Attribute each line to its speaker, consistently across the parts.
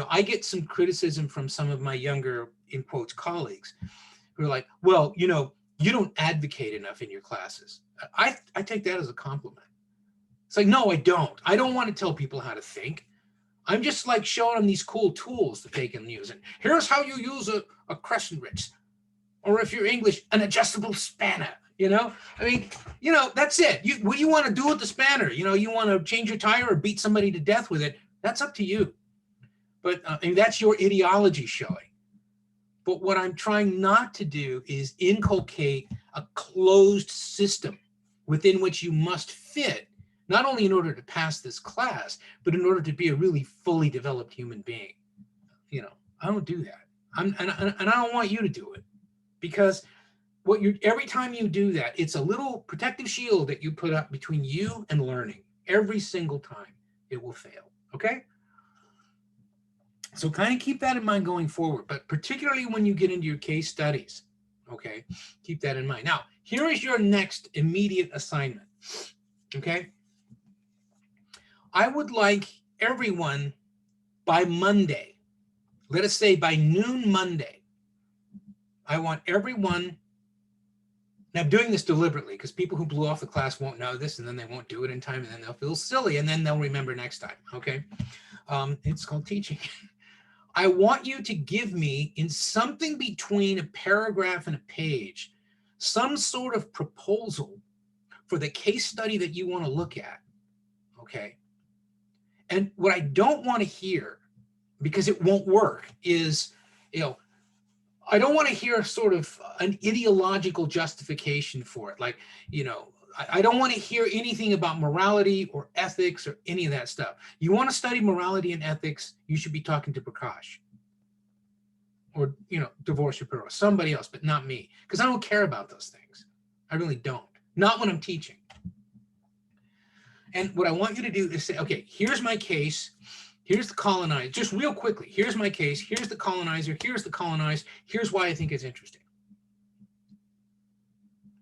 Speaker 1: I get some criticism from some of my younger, in quotes, colleagues who are like, well, you don't advocate enough in your classes. I take that as a compliment. It's like, no, I don't. I don't want to tell people how to think. I'm just like showing them these cool tools that they can use. And here's how you use a crescent wrench. Or if you're English, an adjustable spanner. I mean, that's it. What you want to do with the spanner? You want to change your tire or beat somebody to death with it. That's up to you. But and that's your ideology showing. But what I'm trying not to do is inculcate a closed system within which you must fit, not only in order to pass this class, but in order to be a really fully developed human being. I don't do that. And I don't want you to do it, because every time you do that, it's a little protective shield that you put up between you and learning. Every single time it will fail. Okay? So kind of keep that in mind going forward, but particularly when you get into your case studies, okay, keep that in mind. Now, here is your next immediate assignment, okay? I would like everyone by Monday, let us say by noon Monday, I want everyone, now I'm doing this deliberately because people who blew off the class won't know this, and then they won't do it in time, and then they'll feel silly, and then they'll remember next time, okay? It's called teaching. I want you to give me, in something between a paragraph and a page, some sort of proposal for the case study that you want to look at, okay? And what I don't want to hear, because it won't work, is, I don't want to hear sort of an ideological justification for it. Like, I don't want to hear anything about morality or ethics or any of that stuff. You want to study morality and ethics, you should be talking to Prakash or, Divorce Shapiro, somebody else, but not me, because I don't care about those things. I really don't. Not when I'm teaching. And what I want you to do is say, okay, here's my case. Here's the colonizer. Just real quickly, here's my case. Here's the colonizer. Here's the colonized. Here's why I think it's interesting.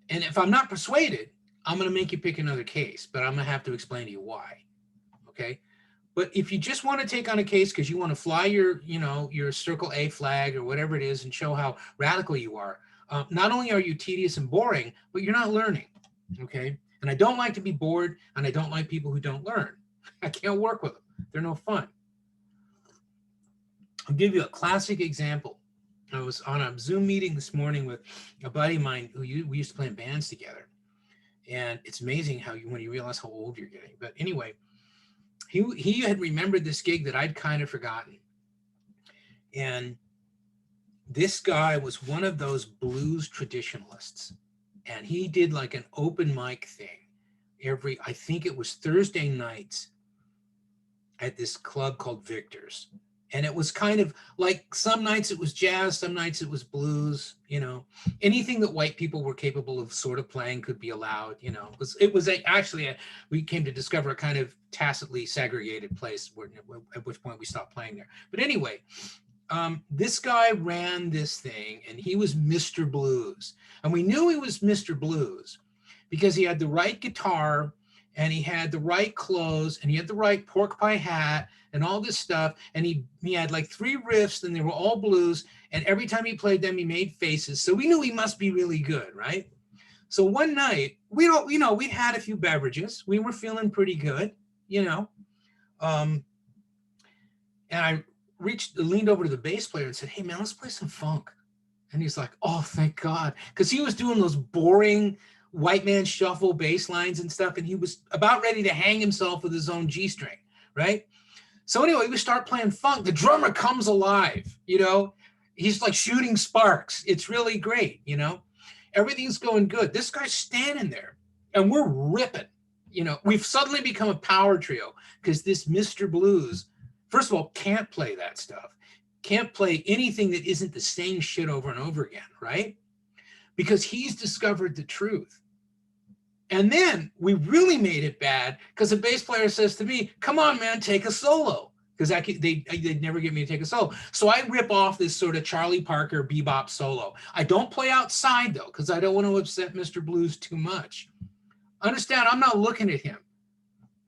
Speaker 1: And if I'm not persuaded, I'm going to make you pick another case, but I'm going to have to explain to you why, okay? But if you just want to take on a case because you want to fly your Circle A flag or whatever it is and show how radical you are, not only are you tedious and boring, but you're not learning, okay? And I don't like to be bored, and I don't like people who don't learn. I can't work with them. They're no fun. I'll give you a classic example. I was on a Zoom meeting this morning with a buddy of mine who we used to play in bands together. And it's amazing when you realize how old you're getting. But anyway, he had remembered this gig that I'd kind of forgotten. And this guy was one of those blues traditionalists. And he did like an open mic thing I think it was Thursday nights at this club called Victor's. And it was kind of like some nights it was jazz, some nights it was blues, anything that white people were capable of sort of playing could be allowed, we came to discover a kind of tacitly segregated place at which point we stopped playing there. But anyway, this guy ran this thing and he was Mr. Blues. And we knew he was Mr. Blues because he had the right guitar and he had the right clothes and he had the right pork pie hat and all this stuff. And he had like 3 riffs and they were all blues. And every time he played them, he made faces. So we knew he must be really good, right? So one night, we'd had a few beverages. We were feeling pretty good, and I leaned over to the bass player and said, hey man, let's play some funk. And he's like, oh, thank God. Because he was doing those boring white man shuffle bass lines and stuff. And he was about ready to hang himself with his own G string, right? So anyway, we start playing funk. The drummer comes alive, he's like shooting sparks. It's really great, everything's going good. This guy's standing there and we're ripping, we've suddenly become a power trio because this Mr. Blues, first of all, can't play that stuff. Can't play anything that isn't the same shit over and over again, right? Because he's discovered the truth. And then we really made it bad because the bass player says to me, come on, man, take a solo. Because they'd never get me to take a solo. So I rip off this sort of Charlie Parker bebop solo. I don't play outside, though, because I don't want to upset Mr. Blues too much. Understand, I'm not looking at him.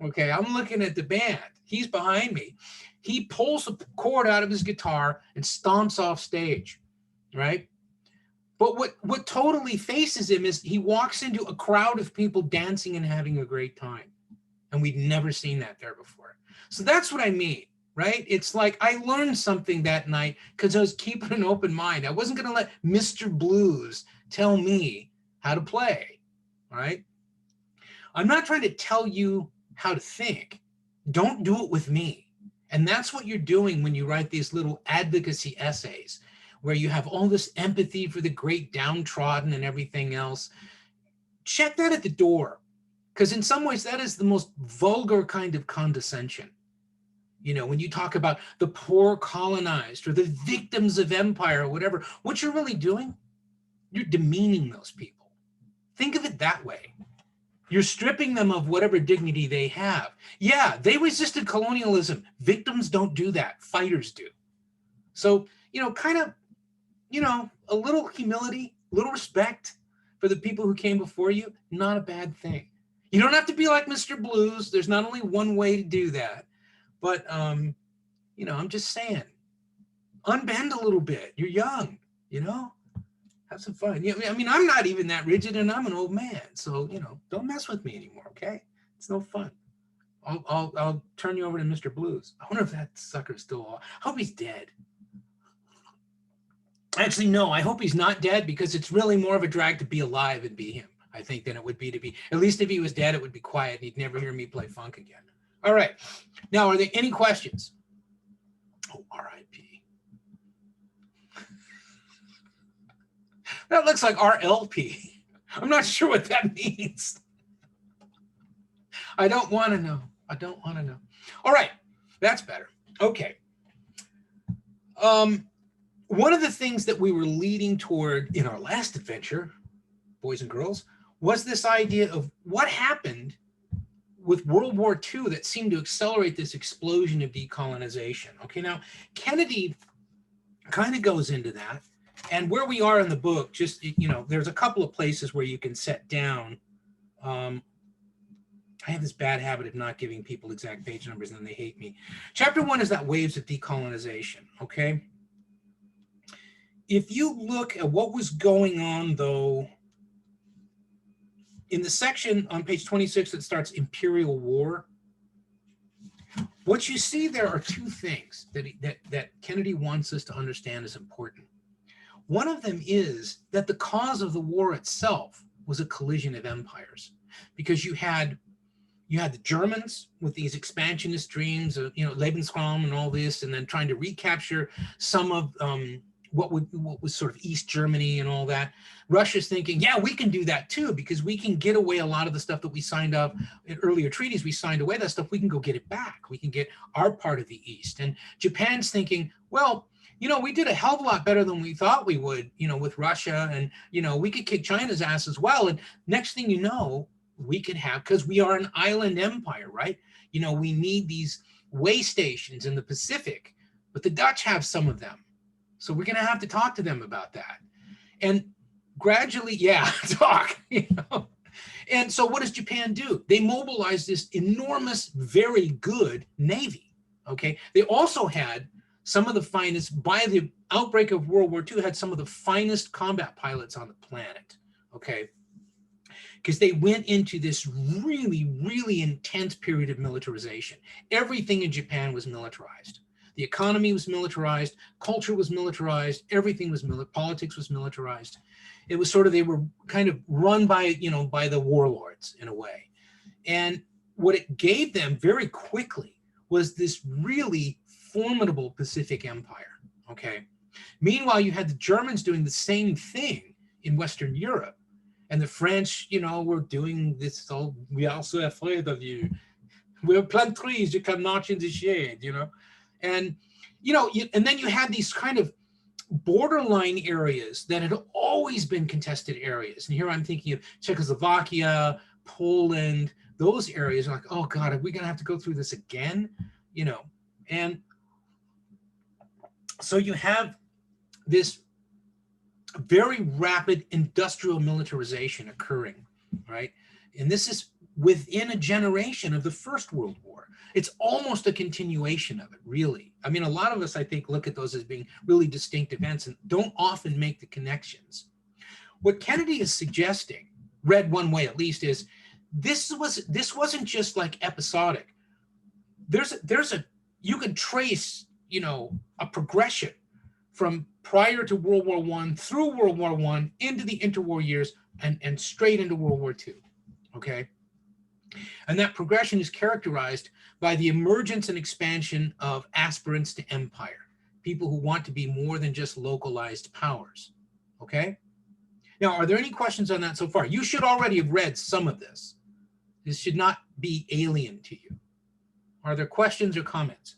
Speaker 1: Okay, I'm looking at the band. He's behind me. He pulls a chord out of his guitar and stomps off stage, right? But what totally faces him is he walks into a crowd of people dancing and having a great time. And we'd never seen that there before. So that's what I mean, right? It's like I learned something that night because I was keeping an open mind. I wasn't going to let Mr. Blues tell me how to play, right? I'm not trying to tell you how to think. Don't do it with me. And that's what you're doing when you write these little advocacy essays where you have all this empathy for the great downtrodden and everything else. Check that at the door, because in some ways that is the most vulgar kind of condescension. You know, when you talk about the poor colonized or the victims of empire or whatever, what you're really doing, you're demeaning those people. Think of it that way. You're stripping them of whatever dignity they have. Yeah, they resisted colonialism. Victims don't do that. Fighters do. So, you know, kind of, you know, a little humility, a little respect for the people who came before you, not a bad thing. You don't have to be like Mr. Blues. There's not only one way to do that. But, you know, I'm just saying, unbend a little bit. You're young, you know? Have some fun. I mean, I'm not even that rigid, and I'm an old man. So, you know, don't mess with me anymore, okay? It's no fun. I'll turn you over to Mr. Blues. I wonder if that sucker's still alive. I hope he's dead. Actually, no, I hope he's not dead, because it's really more of a drag to be alive and be him, I think, than it would be to be. At least if he was dead, it would be quiet, and he'd never hear me play funk again. All right. Now, are there any questions? Oh, R.I.P. That looks like RLP. I'm not sure what that means. I don't want to know. I don't want to know. All right, that's better. Okay. One of the things that we were leading toward in our last adventure, boys and girls, was this idea of what happened with World War II that seemed to accelerate this explosion of decolonization. Okay, now Kennedy kind of goes into that. And where we are in the book, just, you know, there's a couple of places where you can set down. I have this bad habit of not giving people exact page numbers and then they hate me. Chapter 1 is that waves of decolonization, okay? If you look at what was going on, though, in the section on page 26 that starts Imperial War, what you see there are two things that Kennedy wants us to understand is important. One of them is that the cause of the war itself was a collision of empires, because you had the Germans with these expansionist dreams of, you know, Lebensraum and all this, and then trying to recapture some of what was sort of East Germany and all that. Russia's thinking, yeah, we can do that too, because we can get away a lot of the stuff that we signed up in earlier treaties. We signed away that stuff. We can go get it back. We can get our part of the East. And Japan's thinking, well, you know, we did a hell of a lot better than we thought we would, you know, with Russia, and, you know, we could kick China's ass as well. And next thing you know, we could have, because we are an island empire, right? You know, we need these way stations in the Pacific, but the Dutch have some of them. So we're going to have to talk to them about that. And gradually, yeah, talk, you know. And so what does Japan do? They mobilize this enormous, very good Navy, okay? They also had some of the finest, by the outbreak of World War II, had some of the finest combat pilots on the planet, okay? Because they went into this really, really intense period of militarization. Everything in Japan was militarized. The economy was militarized, culture was militarized, everything was politics was militarized. It was sort of, they were kind of run by, you know, by the warlords in a way. And what it gave them very quickly was this really formidable Pacific Empire, okay? Meanwhile, you had the Germans doing the same thing in Western Europe. And the French, you know, were doing this, oh, we are so afraid of you. We'll plant trees, you can march in the shade, you know? And, you know, and then you had these kind of borderline areas that had always been contested areas. And here I'm thinking of Czechoslovakia, Poland, those areas are like, oh God, are we gonna have to go through this again? You know, and so you have this very rapid industrial militarization occurring, right? And this is within a generation of the First World War. It's almost a continuation of it, really. I mean, a lot of us, I think, look at those as being really distinct events and don't often make the connections. What Kennedy is suggesting, read one way at least, is this wasn't just like episodic. You could trace, a progression from prior to World War I through World War I into the interwar years and straight into World War II. Okay. And that progression is characterized by the emergence and expansion of aspirants to empire, people who want to be more than just localized powers. Okay. Now, are there any questions on that so far? You should already have read some of this. This should not be alien to you. Are there questions or comments?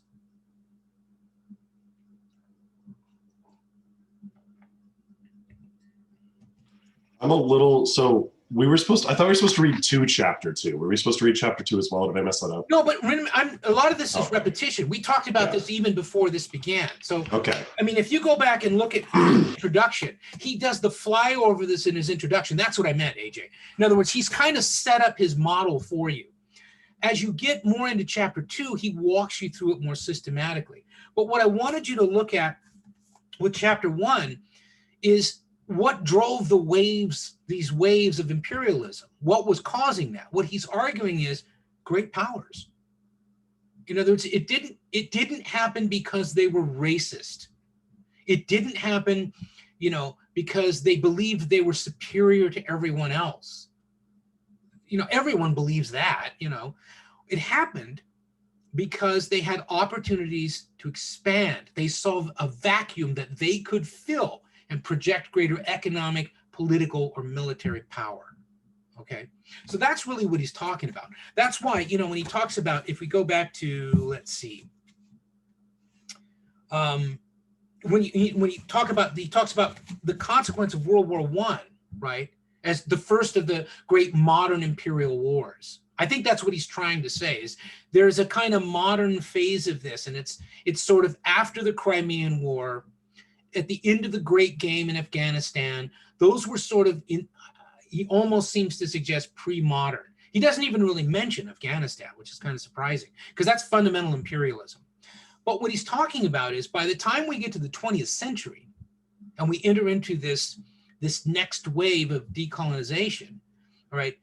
Speaker 2: I'm a little, so I thought we were supposed to read chapter 2. Were we supposed to read chapter 2 as well? Did I mess that up?
Speaker 1: No, but a lot of this is repetition. We talked about this even before this began. So,
Speaker 2: okay.
Speaker 1: I mean, if you go back and look at his introduction, he does the flyover this in his introduction. That's what I meant, AJ. In other words, he's kind of set up his model for you. As you get more into chapter 2, he walks you through it more systematically. But what I wanted you to look at with chapter 1 is what drove these waves of imperialism. What was causing that? What he's arguing is great powers. In other words, it didn't happen because they were racist. It didn't happen, because they believed they were superior to everyone else. Everyone believes that, It happened because they had opportunities to expand. They saw a vacuum that they could fill and project greater economic, political, or military power. Okay, so that's really what he's talking about. That's why, when he talks about, if we go back to, let's see, when he talks about the consequence of World War I, right, as the first of the great modern imperial wars. I think that's what he's trying to say, is there's a kind of modern phase of this, and it's sort of after the Crimean War, at the end of the Great Game in Afghanistan. Those were sort of, he almost seems to suggest pre-modern. He doesn't even really mention Afghanistan, which is kind of surprising, because that's fundamental imperialism. But what he's talking about is, by the time we get to the 20th century and we enter into this next wave of decolonization, all right,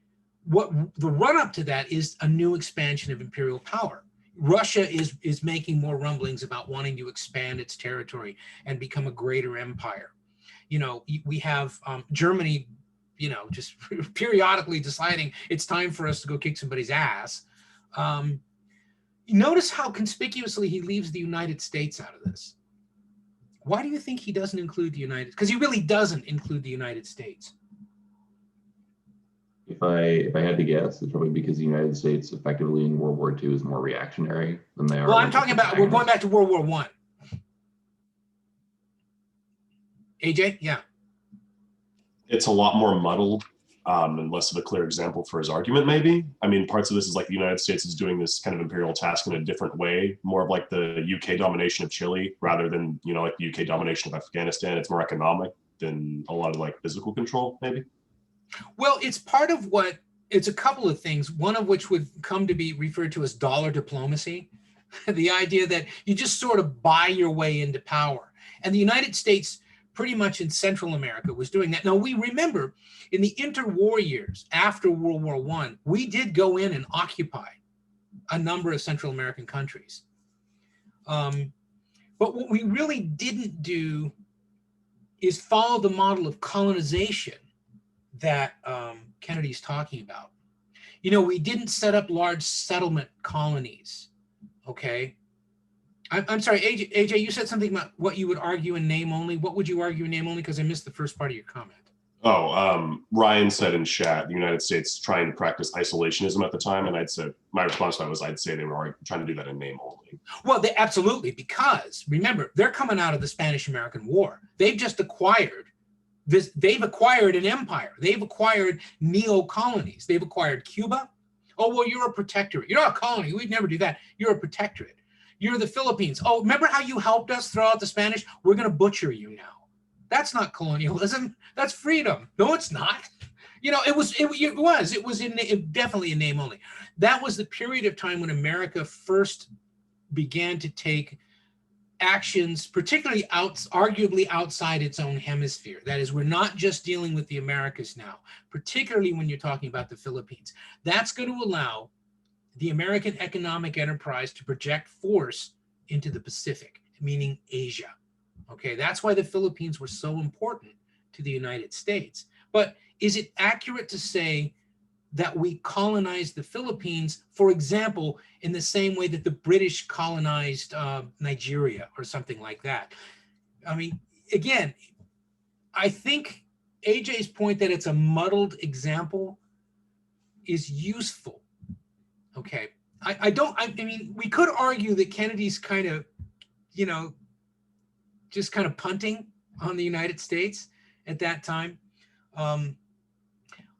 Speaker 1: what the run-up to that is a new expansion of imperial power. Russia is making more rumblings about wanting to expand its territory and become a greater empire. We have Germany, just periodically deciding it's time for us to go kick somebody's ass. Notice how conspicuously he leaves the United States out of this. Why do you think he doesn't include the United States? Because he really doesn't include the United States.
Speaker 3: If I had to guess, it's probably because the United States effectively in World War II is more reactionary than they are.
Speaker 1: Well, I'm talking about, we're going back to World War I. AJ, yeah.
Speaker 2: It's a lot more muddled and less of a clear example for his argument, maybe. I mean, parts of this is like the United States is doing this kind of imperial task in a different way, more of like the UK domination of Chile rather than, like the UK domination of Afghanistan. It's more economic than a lot of like physical control, maybe.
Speaker 1: Well, it's part of it's a couple of things, one of which would come to be referred to as dollar diplomacy, the idea that you just sort of buy your way into power. And the United States, pretty much in Central America, was doing that. Now, we remember in the interwar years after World War I, we did go in and occupy a number of Central American countries. But what we really didn't do is follow the model of colonization that Kennedy's talking about. We didn't set up large settlement colonies, okay? I'm sorry, AJ, you said something about what you would argue in name only. What would you argue in name only? Because I missed the first part of your comment.
Speaker 2: Ryan said in chat, the United States trying to practice isolationism at the time, and my response to that was, I'd say they were trying to do that in name only.
Speaker 1: Well, absolutely, because remember, they're coming out of the Spanish-American War. They've just acquired they've acquired an empire. They've acquired neo-colonies. They've acquired Cuba. Oh, well, you're a protectorate. You're not a colony. We'd never do that. You're a protectorate. You're the Philippines. Oh, remember how you helped us throw out the Spanish? We're going to butcher you now. That's not colonialism. That's freedom. No, it's not. You know, definitely in name only. That was the period of time when America first began to take actions, particularly arguably outside its own hemisphere. That is, we're not just dealing with the Americas now, particularly when you're talking about the Philippines. That's going to allow the American economic enterprise to project force into the Pacific, meaning Asia. Okay, that's why the Philippines were so important to the United States. But is it accurate to say that we colonized the Philippines, for example, in the same way that the British colonized Nigeria or something like that? I mean, again, I think AJ's point that it's a muddled example is useful. Okay. I mean, we could argue that Kennedy's kind of, you know, just kind of punting on the United States at that time.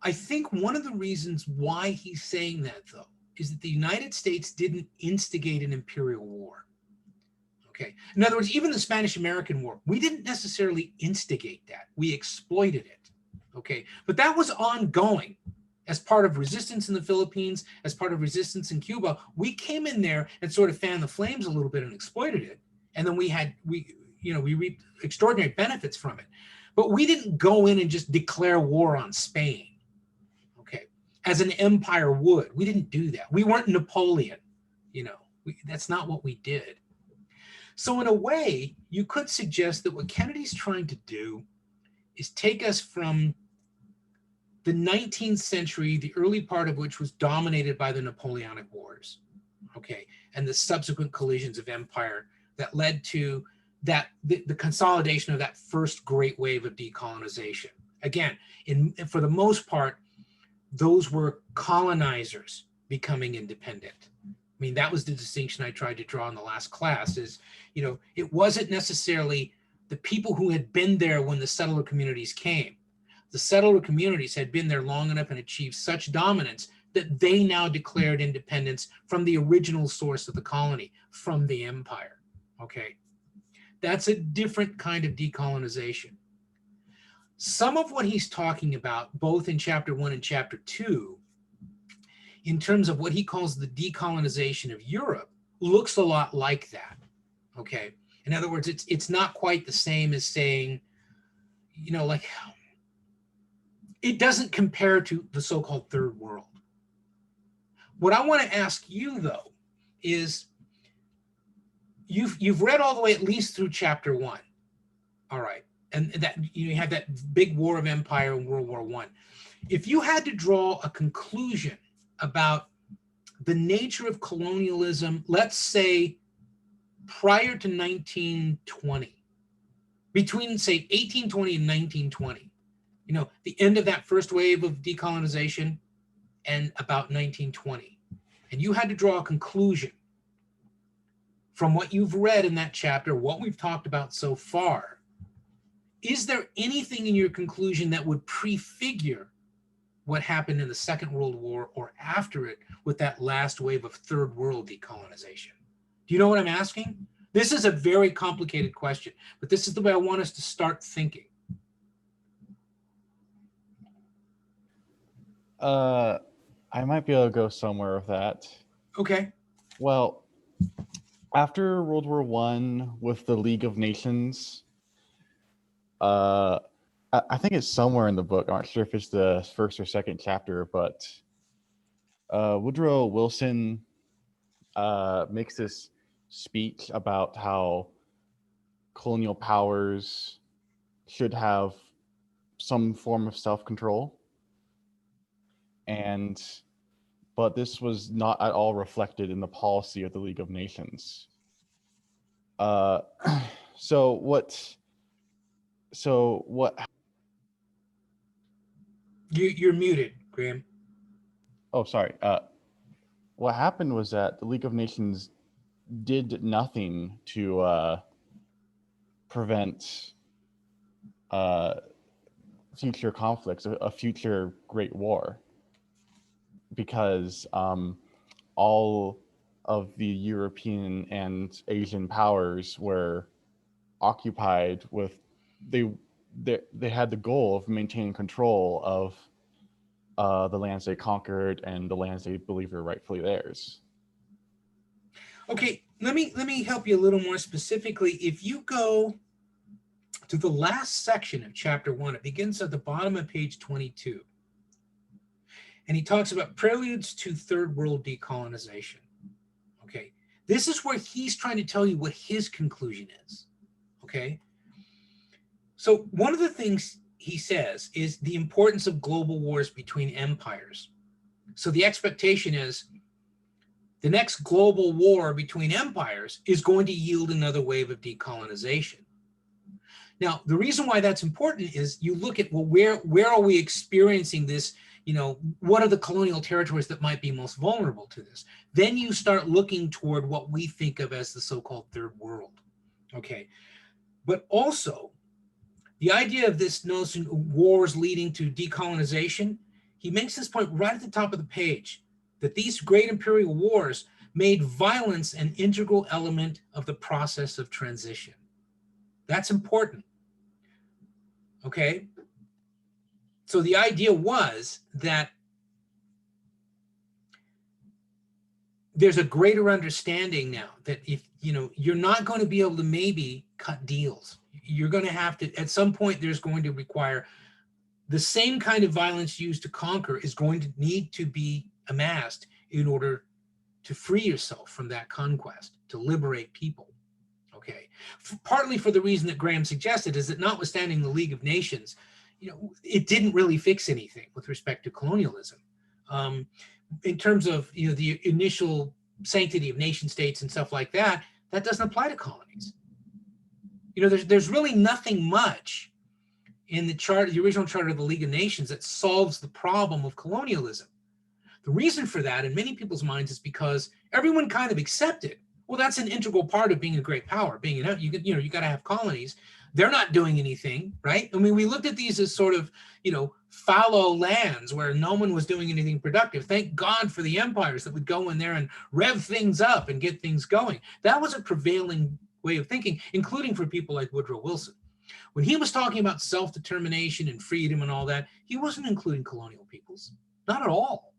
Speaker 1: I think one of the reasons why he's saying that, though, is that the United States didn't instigate an imperial war. Okay. In other words, even the Spanish-American War, we didn't necessarily instigate that. We exploited it. Okay. But that was ongoing as part of resistance in the Philippines, as part of resistance in Cuba. We came in there and sort of fanned the flames a little bit and exploited it. And then we reaped extraordinary benefits from it. But we didn't go in and just declare war on Spain, okay, as an empire would. We didn't do that. We weren't Napoleon, you know. That's not what we did. So in a way, you could suggest that what Kennedy's trying to do is take us from the 19th century, the early part of which was dominated by the Napoleonic Wars, okay, and the subsequent collisions of empire that led to the consolidation of that first great wave of decolonization. Again, for the most part, those were colonizers becoming independent. I mean, that was the distinction I tried to draw in the last class is, you know, it wasn't necessarily the people who had been there when the settler communities came. The settler communities had been there long enough and achieved such dominance that they now declared independence from the original source of the colony, from the empire, okay? That's a different kind of decolonization. Some of what he's talking about, both in chapter 1 and chapter 2, in terms of what he calls the decolonization of Europe, looks a lot like that, okay? In other words, it's not quite the same as saying, you know, like, it doesn't compare to the so-called third world. What I want to ask you, though, is you've read all the way at least through chapter 1, all right, and that you have that big war of empire in World War I. If you had to draw a conclusion about the nature of colonialism, let's say prior to 1920, between say 1820 and 1920, you know, the end of that first wave of decolonization and about 1920, and you had to draw a conclusion from what you've read in that chapter, what we've talked about so far, is there anything in your conclusion that would prefigure what happened in the Second World War or after it with that last wave of third world decolonization? Do you know what I'm asking? This is a very complicated question, but this is the way I want us to start thinking.
Speaker 4: I might be able to go somewhere with that.
Speaker 1: Okay.
Speaker 4: Well, after World War I, with the League of Nations, I think it's somewhere in the book. I'm not sure if it's the first or second chapter, but Woodrow Wilson makes this speech about how colonial powers should have some form of self-control, but this was not at all reflected in the policy of the League of Nations. So what?
Speaker 1: You're muted, Graham.
Speaker 4: Oh, sorry. What happened was that the League of Nations did nothing to prevent future conflicts, a future Great War, because all of the European and Asian powers were occupied with, they had the goal of maintaining control of the lands they conquered and the lands they believe are rightfully theirs.
Speaker 1: Okay, let me help you a little more specifically. If you go to the last section of chapter 1, it begins at the bottom of page 22. And he talks about preludes to third world decolonization. Okay, this is where he's trying to tell you what his conclusion is. Okay, so one of the things he says is the importance of global wars between empires. So the expectation is the next global war between empires is going to yield another wave of decolonization. Now, the reason why that's important is you look at, well, where are we experiencing this? You know, what are the colonial territories that might be most vulnerable to this? Then you start looking toward what we think of as the so-called third world. Okay, but also the idea of this notion of wars leading to decolonization, he makes this point right at the top of the page, that these great imperial wars made violence an integral element of the process of transition. That's important. Okay, so the idea was that there's a greater understanding now that if, you know, you're not going to be able to maybe cut deals. You're going to have to, at some point, there's going to require the same kind of violence used to conquer is going to need to be amassed in order to free yourself from that conquest, to liberate people. Okay, partly for the reason that Graham suggested is that notwithstanding the League of Nations, you know, it didn't really fix anything with respect to colonialism. In terms of, you know, the initial sanctity of nation states and stuff like that, that doesn't apply to colonies. You know, there's really nothing much in the charter, the original charter of the League of Nations, that solves the problem of colonialism. The reason for that in many people's minds is because everyone kind of accepted, well, that's an integral part of being a great power. Being, you got to have colonies. They're not doing anything, right? I mean, we looked at these as sort of, you know, fallow lands where no one was doing anything productive. Thank God for the empires that would go in there and rev things up and get things going. That was a prevailing way of thinking, including for people like Woodrow Wilson. When he was talking about self-determination and freedom and all that, he wasn't including colonial peoples. Not at all.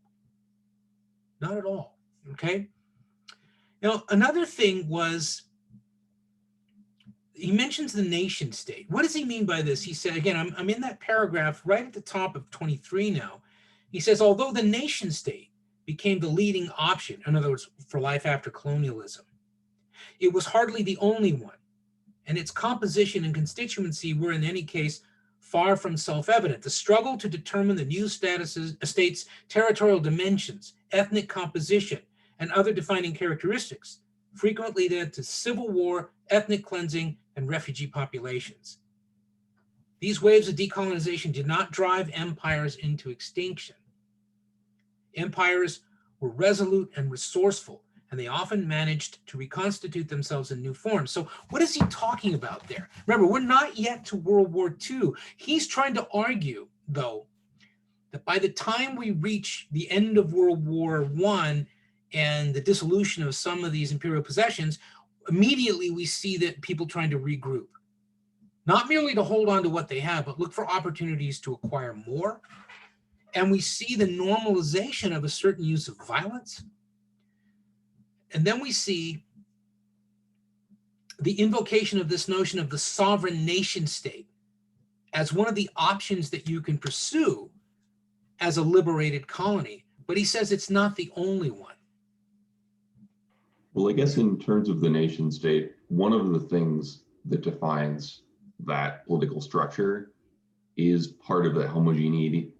Speaker 1: Not at all, okay? Now, another thing was, he mentions the nation state. What does he mean by this? He said, again, I'm in that paragraph right at the top of 23 now. He says, although the nation state became the leading option, in other words, for life after colonialism, it was hardly the only one, and its composition and constituency were in any case far from self-evident. The struggle to determine the new state's territorial dimensions, ethnic composition, and other defining characteristics frequently led to civil war, ethnic cleansing, and refugee populations. These waves of decolonization did not drive empires into extinction. Empires were resolute and resourceful, and they often managed to reconstitute themselves in new forms. So what is he talking about there? Remember, we're not yet to World War II. He's trying to argue, though, that by the time we reach the end of World War I and the dissolution of some of these imperial possessions, immediately we see that people trying to regroup, not merely to hold on to what they have, but look for opportunities to acquire more. And we see the normalization of a certain use of violence. And then we see the invocation of this notion of the sovereign nation state as one of the options that you can pursue as a liberated colony. But he says it's not the only one.
Speaker 3: Well, I guess in terms of the nation state, one of the things that defines that political structure is part of the homogeneity.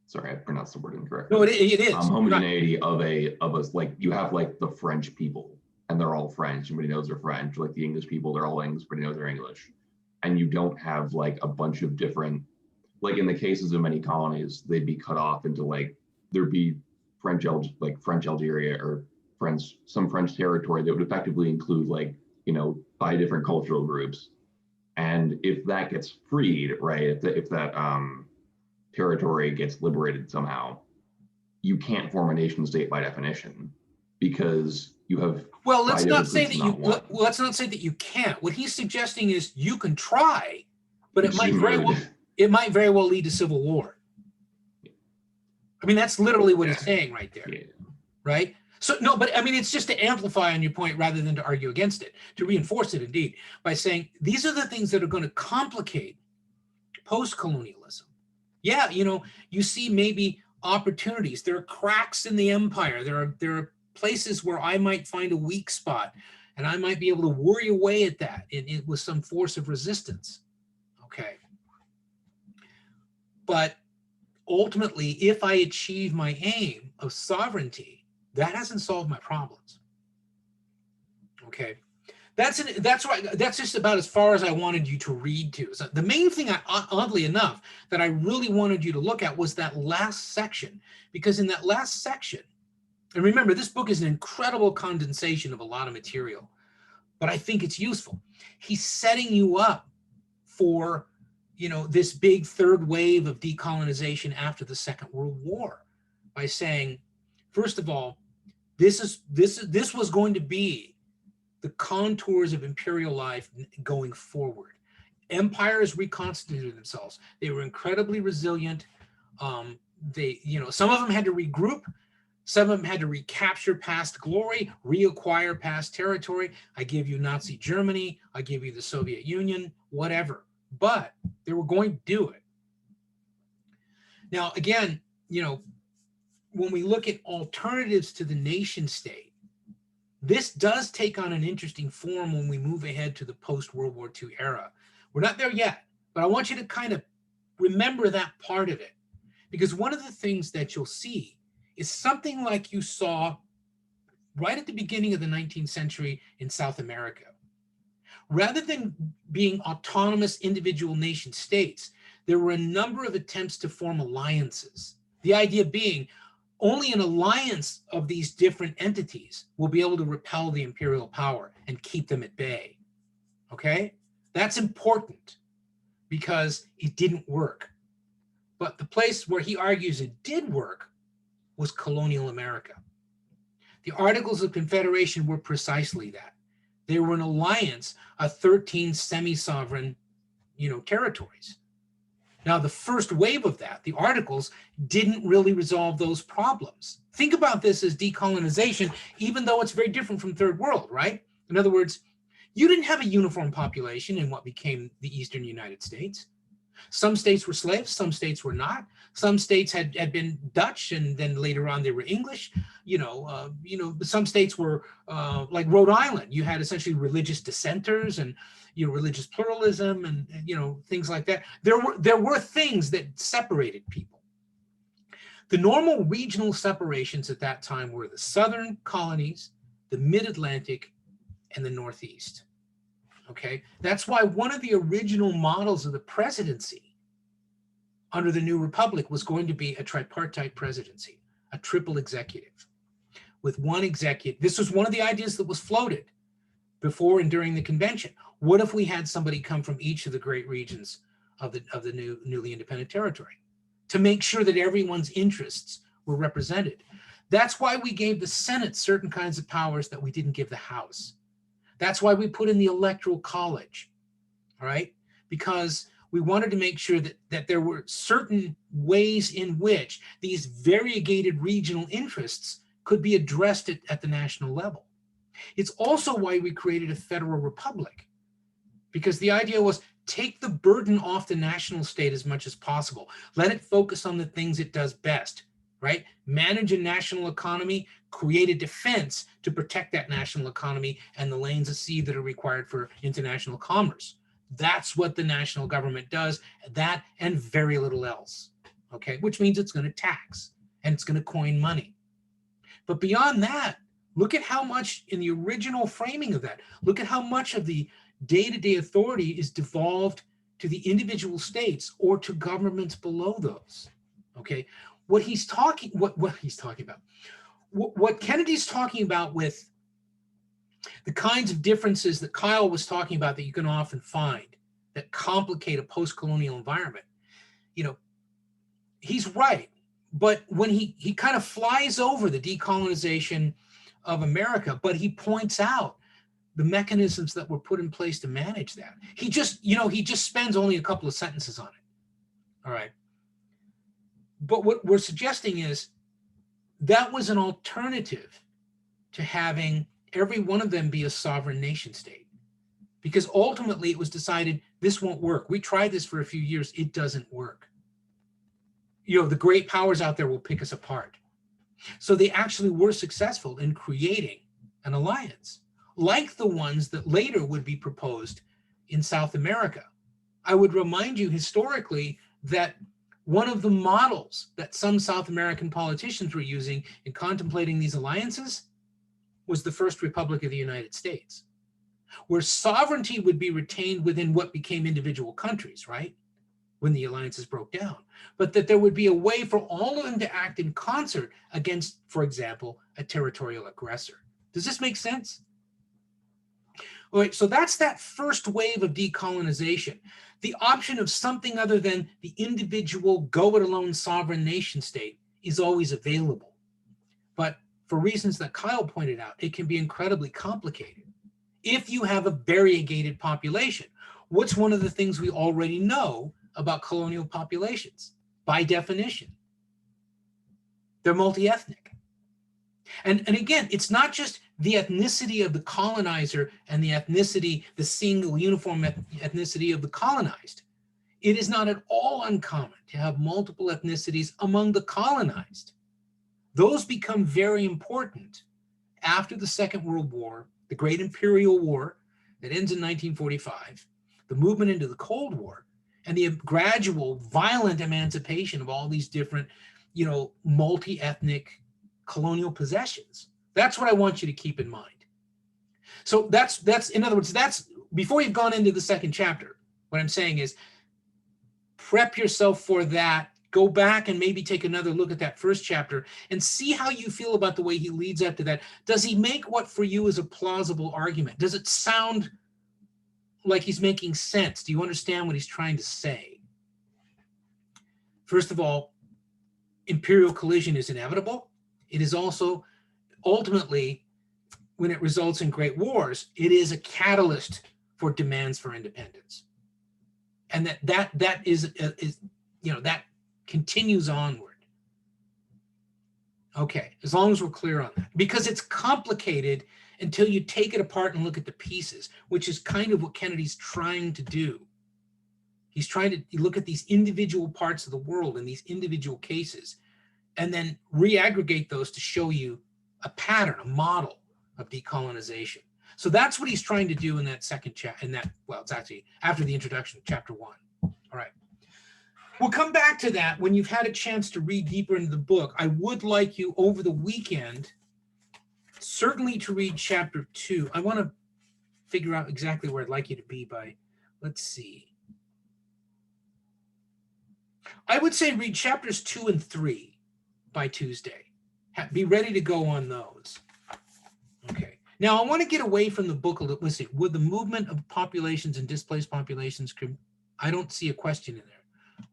Speaker 3: Sorry, I pronounced the word incorrectly.
Speaker 1: No, it is.
Speaker 3: Homogeneity of a like, you have like the French people and they're all French. Everybody knows they're French. Like the English people, they're all English. Everybody knows they're English. And you don't have like a bunch of different, like in the cases of many colonies, they'd be cut off into like, there'd be French Algeria or some French territory that would effectively include like, you know, 5 different cultural groups. And if that gets freed, right, if that territory gets liberated somehow, you can't form a nation state by definition because you have.
Speaker 1: Well, let's not say that you. Well, let's not say that you can't. What he's suggesting is you can try, but it might very well lead to civil war. I mean, that's literally what he's saying right there,
Speaker 3: Yeah.
Speaker 1: right? So no, but I mean, it's just to amplify on your point rather than to argue against it, to reinforce it indeed, by saying these are the things that are going to complicate post-colonialism. Yeah, you know, you see maybe opportunities. There are cracks in the empire. There are places where I might find a weak spot, and I might be able to worry away at that with some force of resistance. Okay. But ultimately, if I achieve my aim of sovereignty, that hasn't solved my problems. Okay. That's right. That's just about as far as I wanted you to read to. So the main thing, oddly enough, that I really wanted you to look at was that last section, because in that last section, and remember, this book is an incredible condensation of a lot of material, but I think it's useful. He's setting you up for, you know, this big third wave of decolonization after the Second World War by saying, first of all, this was going to be the contours of imperial life going forward. Empires reconstituted themselves. They were incredibly resilient. They, you know, some of them had to regroup. Some of them had to recapture past glory, reacquire past territory. I give you Nazi Germany. I give you the Soviet Union, whatever. But they were going to do it. Now, again, you know, when we look at alternatives to the nation state, this does take on an interesting form when we move ahead to the post-World War II era. We're not there yet, but I want you to kind of remember that part of it, because one of the things that you'll see is something like you saw right at the beginning of the 19th century in South America. Rather than being autonomous individual nation states, there were a number of attempts to form alliances. The idea being, only an alliance of these different entities will be able to repel the imperial power and keep them at bay. Okay? That's important because it didn't work. But the place where he argues it did work was colonial America. The Articles of Confederation were precisely that. They were an alliance of 13 semi-sovereign, you know, territories. Now, the first wave of that, the Articles, didn't really resolve those problems. Think about this as decolonization, even though it's very different from Third World, right? In other words, you didn't have a uniform population in what became the Eastern United States. Some states were slaves, some states were not. Some states had been Dutch, and then later on they were English. Some states were like Rhode Island. You had essentially religious dissenters and religious pluralism and things like that. There were things that separated people. The normal regional separations at that time were the southern colonies, the mid-Atlantic, and the Northeast. Okay, that's why one of the original models of the presidency under the new republic was going to be a tripartite presidency, a triple executive, with one executive. This was one of the ideas that was floated before and during the convention. What if we had somebody come from each of the great regions of the newly independent territory to make sure that everyone's interests were represented? That's why we gave the Senate certain kinds of powers that we didn't give the House. That's why we put in the Electoral College, all right? Because we wanted to make sure that there were certain ways in which these variegated regional interests could be addressed at the national level. It's also why we created a federal republic, because the idea was take the burden off the national state as much as possible. Let it focus on the things it does best, right? Manage a national economy, create a defense to protect that national economy and the lanes of sea that are required for international commerce. That's what the national government does, that and very little else, okay? Which means it's going to tax and it's going to coin money. But beyond that, look at how much in the original framing of that, look at how much of the day-to-day authority is devolved to the individual states or to governments below those, okay? What Kennedy's talking about with the kinds of differences that Kyle was talking about that you can often find that complicate a post-colonial environment, he's right. But when he kind of flies over the decolonization of America, but he points out the mechanisms that were put in place to manage that. He just spends only a couple of sentences on it. All right. But what we're suggesting is that was an alternative to having every one of them be a sovereign nation state. Because ultimately it was decided this won't work. We tried this for a few years. It doesn't work. You know, the great powers out there will pick us apart. So they actually were successful in creating an alliance, like the ones that later would be proposed in South America. I would remind you historically that one of the models that some South American politicians were using in contemplating these alliances was the First Republic of the United States, where sovereignty would be retained within what became individual countries, right? When the alliances broke down, but that there would be a way for all of them to act in concert against, for example, a territorial aggressor. Does this make sense? All right, so that's that first wave of decolonization. The option of something other than the individual go-it-alone sovereign nation state is always available. But for reasons that Kyle pointed out, it can be incredibly complicated if you have a variegated population. What's one of the things we already know about colonial populations? By definition, they're multi-ethnic. And again, it's not just the ethnicity of the colonizer and the ethnicity, the single uniform ethnicity of the colonized. It is not at all uncommon to have multiple ethnicities among the colonized. Those become very important after the Second World War, the Great Imperial War that ends in 1945, the movement into the Cold War, and the gradual violent emancipation of all these different, you know, multi-ethnic colonial possessions. That's what I want you to keep in mind. So that's in other words, that's before you've gone into the second chapter. What I'm saying is prep yourself for that. Go back and maybe take another look at that first chapter and see how you feel about the way he leads up to that. Does he make what for you is a plausible argument? Does it sound like he's making sense? Do you understand what he's trying to say? First of all, imperial collision is inevitable. It is also ultimately, when it results in great wars, it is a catalyst for demands for independence. And that is you know, that continues onward. Okay, as long as we're clear on that, because it's complicated until you take it apart and look at the pieces, which is kind of what Kennedy's trying to do. He's trying to look at these individual parts of the world and these individual cases, and then re-aggregate those to show you a pattern, a model of decolonization. So that's what he's trying to do in that second chapter, well, it's actually after the introduction, chapter 1. All right. We'll come back to that when you've had a chance to read deeper into the book. I would like you over the weekend, certainly to read chapter 2. I want to figure out exactly where I'd like you to be by, let's see. I would say read chapters 2 and 3 by Tuesday. Be ready to go on those. Okay. Now I want to get away from the book a little. Let's see. Would the movement of populations and displaced populations, I don't see a question in there.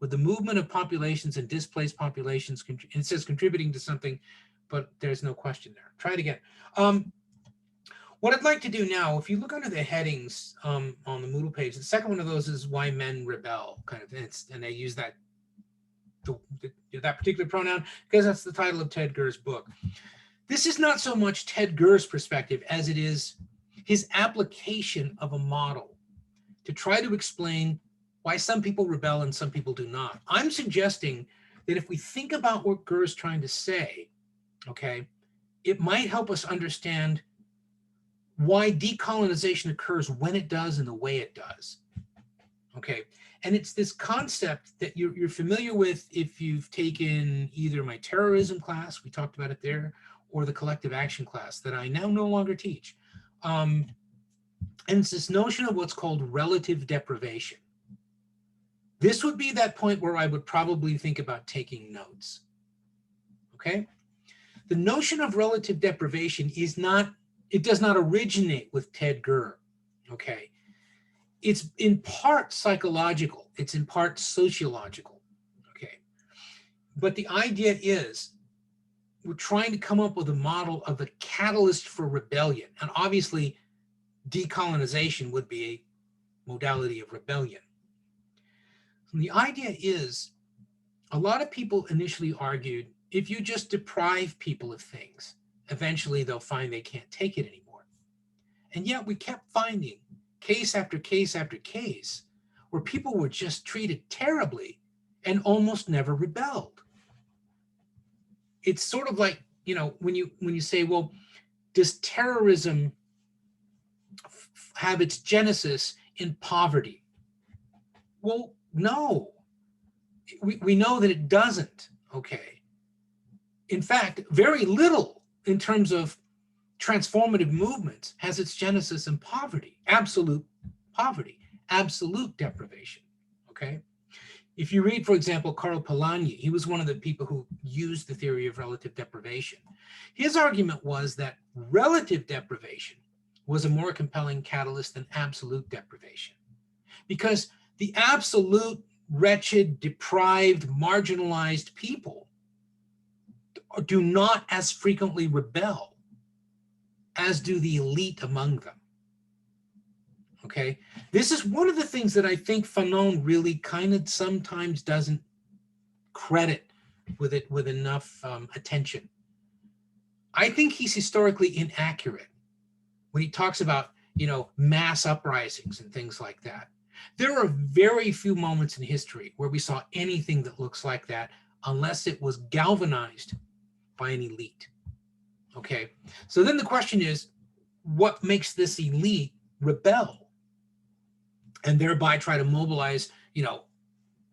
Speaker 1: Would the movement of populations and displaced populations, it says contributing to something, but there's no question there. Try it again. What I'd like to do now, if you look under the headings on the Moodle page, the second one of those is why men rebel, kind of, and they use that particular pronoun because that's the title of Ted Gurr's book. This is not so much Ted Gurr's perspective as it is his application of a model to try to explain why some people rebel and some people do not. I'm suggesting that if we think about what Gurr's trying to say, okay, it might help us understand why decolonization occurs when it does and the way it does. Okay, and it's this concept that you're familiar with if you've taken either my terrorism class, we talked about it there, or the collective action class that I now no longer teach. And it's this notion of what's called relative deprivation. This would be that point where I would probably think about taking notes. Okay, the notion of relative deprivation is not, it does not originate with Ted Gurr. Okay, it's in part psychological, it's in part sociological. Okay, but the idea is we're trying to come up with a model of the catalyst for rebellion, and obviously decolonization would be a modality of rebellion. And the idea is a lot of people initially argued if you just deprive people of things, eventually they'll find they can't take it anymore. And yet we kept finding case after case after case where people were just treated terribly and almost never rebelled. It's sort of like, you know, when you say, well, does terrorism have its genesis in poverty? Well, no. We know that it doesn't, okay? In fact, very little in terms of transformative movements has its genesis in poverty, absolute deprivation, okay? If you read, for example, Karl Polanyi, he was one of the people who used the theory of relative deprivation. His argument was that relative deprivation was a more compelling catalyst than absolute deprivation, because the absolute wretched, deprived, marginalized people do not as frequently rebel as do the elite among them. Okay, this is one of the things that I think Fanon really kind of sometimes doesn't credit with it with enough attention. I think he's historically inaccurate when he talks about, you know, mass uprisings and things like that. There are very few moments in history where we saw anything that looks like that unless it was galvanized by an elite. Okay, so then the question is, what makes this elite rebel and thereby try to mobilize, you know,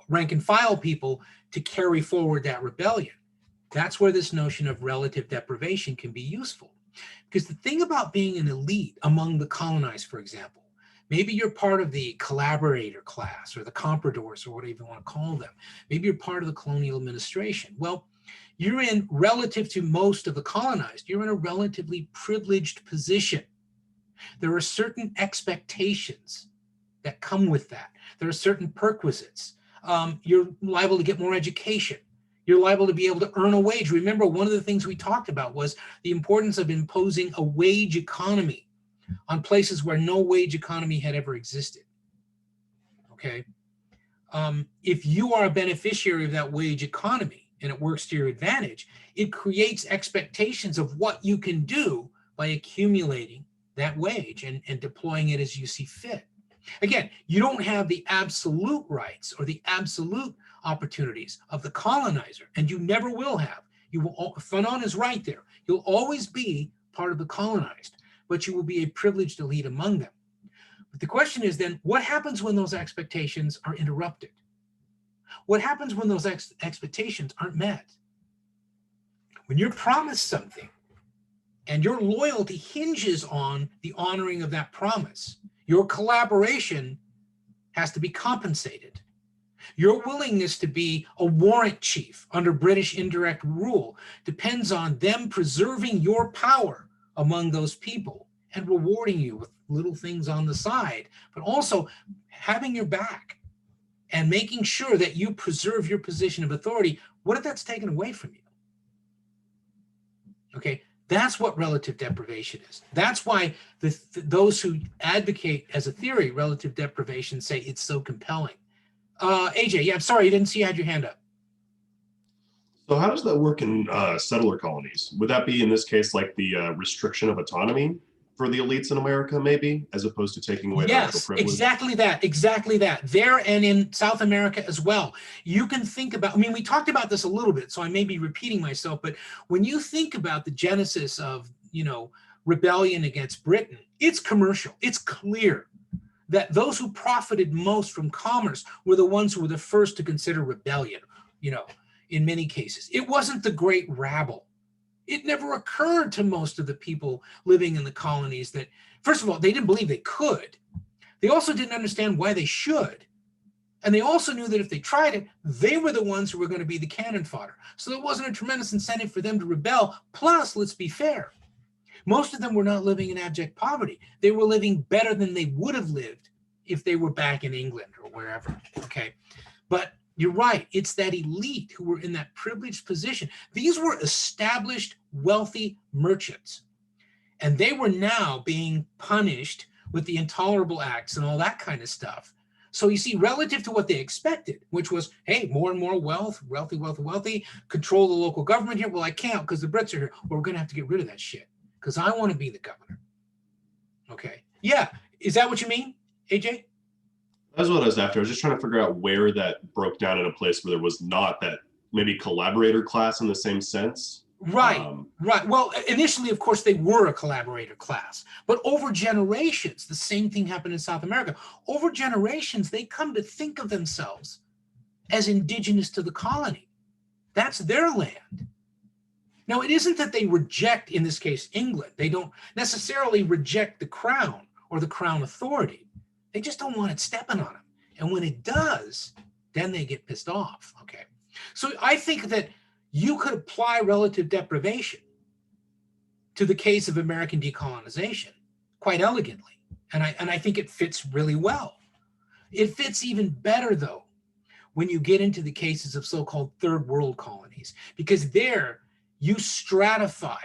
Speaker 1: rank and file people to carry forward that rebellion? That's where this notion of relative deprivation can be useful. Because the thing about being an elite among the colonized, for example, maybe you're part of the collaborator class or the compradors or whatever you want to call them. Maybe you're part of the colonial administration. Well, you're in, relative to most of the colonized, you're in a relatively privileged position. There are certain expectations that come with that. There are certain perquisites. You're liable to get more education. You're liable to be able to earn a wage. Remember, one of the things we talked about was the importance of imposing a wage economy on places where no wage economy had ever existed. Okay. If you are a beneficiary of that wage economy and it works to your advantage, it creates expectations of what you can do by accumulating that wage and deploying it as you see fit. Again, you don't have the absolute rights or the absolute opportunities of the colonizer, and you never will have. You will, Fanon is right there. You'll always be part of the colonized, but you will be a privileged elite among them. But the question is then, what happens when those expectations are interrupted? What happens when those expectations aren't met? When you're promised something and your loyalty hinges on the honoring of that promise, your collaboration has to be compensated. Your willingness to be a warrant chief under British indirect rule depends on them preserving your power among those people and rewarding you with little things on the side, but also having your back and making sure that you preserve your position of authority. What if that's taken away from you? Okay, that's what relative deprivation is. That's why those who advocate as a theory relative deprivation say it's so compelling. AJ, yeah, I'm sorry, I didn't see you had your hand up.
Speaker 2: So how does that work in settler colonies? Would that be in this case like the restriction of autonomy for the elites in America, maybe, as opposed to taking away their actual privilege?
Speaker 1: Exactly that. There and in South America as well. You can think about, I mean, we talked about this a little bit, so I may be repeating myself, but when you think about the genesis of, you know, rebellion against Britain, it's commercial. It's clear that those who profited most from commerce were the ones who were the first to consider rebellion, you know, in many cases. It wasn't the great rabble. It never occurred to most of the people living in the colonies that, first of all, they didn't believe they could. They also didn't understand why they should. And they also knew that if they tried it, they were the ones who were going to be the cannon fodder. So there wasn't a tremendous incentive for them to rebel. Plus, let's be fair, most of them were not living in abject poverty. They were living better than they would have lived if they were back in England or wherever, okay? But you're right, it's that elite who were in that privileged position. These were established, wealthy merchants, and they were now being punished with the intolerable acts and all that kind of stuff. So you see, relative to what they expected, which was, hey, more and more wealth, wealthy, control the local government here. Well, I can't because the Brits are here. Well, we're going to have to get rid of that shit because I want to be the governor. Okay. Yeah. Is that what you mean, AJ?
Speaker 2: That's what I was after. I was just trying to figure out where that broke down in a place where there was not that maybe collaborator class in the same sense.
Speaker 1: Right, right. Well, initially, of course, they were a collaborator class, but over generations, the same thing happened in South America. Over generations, they come to think of themselves as indigenous to the colony. That's their land. Now, it isn't that they reject, in this case, England. They don't necessarily reject the crown or the crown authority. They just don't want it stepping on them. And when it does, then they get pissed off, okay? So I think that you could apply relative deprivation to the case of American decolonization quite elegantly. And I think it fits really well. It fits even better, though, when you get into the cases of so-called third world colonies, because there you stratify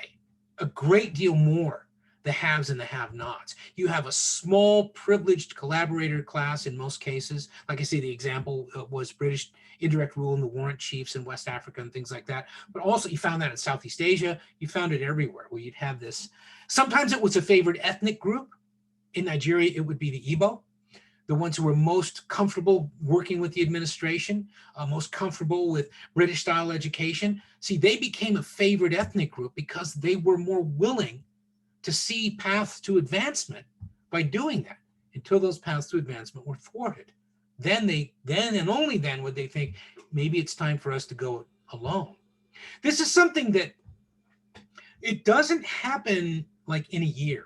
Speaker 1: a great deal more the haves and the have-nots. You have a small privileged collaborator class in most cases. Like I say, the example was British indirect rule in the warrant chiefs in West Africa and things like that. But also you found that in Southeast Asia. You found it everywhere where you'd have this. Sometimes it was a favored ethnic group. In Nigeria, it would be the Igbo, the ones who were most comfortable working with the administration, most comfortable with British-style education. See, they became a favored ethnic group because they were more willing to see paths to advancement by doing that. Until those paths to advancement were thwarted. Then and only then would they think, maybe it's time for us to go alone. This is something that it doesn't happen like in a year.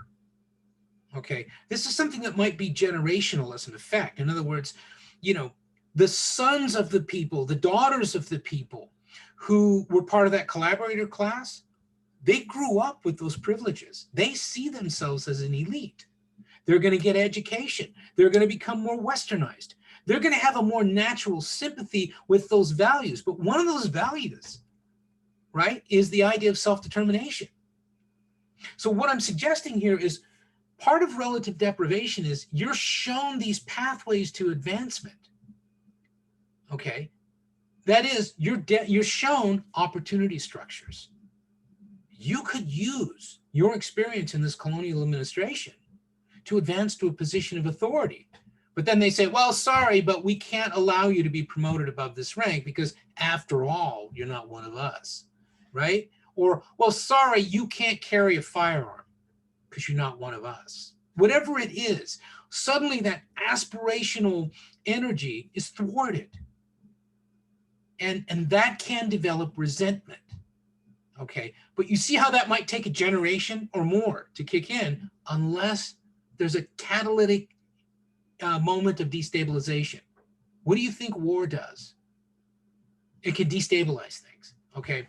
Speaker 1: Okay, this is something that might be generational as an effect. In other words, the sons of the people, the daughters of the people who were part of that collaborator class, they grew up with those privileges. They see themselves as an elite. They're going to get education. They're going to become more westernized. They're going to have a more natural sympathy with those values. But one of those values, right, is the idea of self-determination. So what I'm suggesting here is part of relative deprivation is you're shown these pathways to advancement. Okay? That is, you're shown opportunity structures. You could use your experience in this colonial administration to advance to a position of authority. But then they say, well, sorry, but we can't allow you to be promoted above this rank because after all, you're not one of us, right? Or, well, sorry, you can't carry a firearm because you're not one of us. Whatever it is, suddenly that aspirational energy is thwarted. And that can develop resentment. Okay, but you see how that might take a generation or more to kick in unless there's a catalytic moment of destabilization. What do you think war does? It can destabilize things, okay?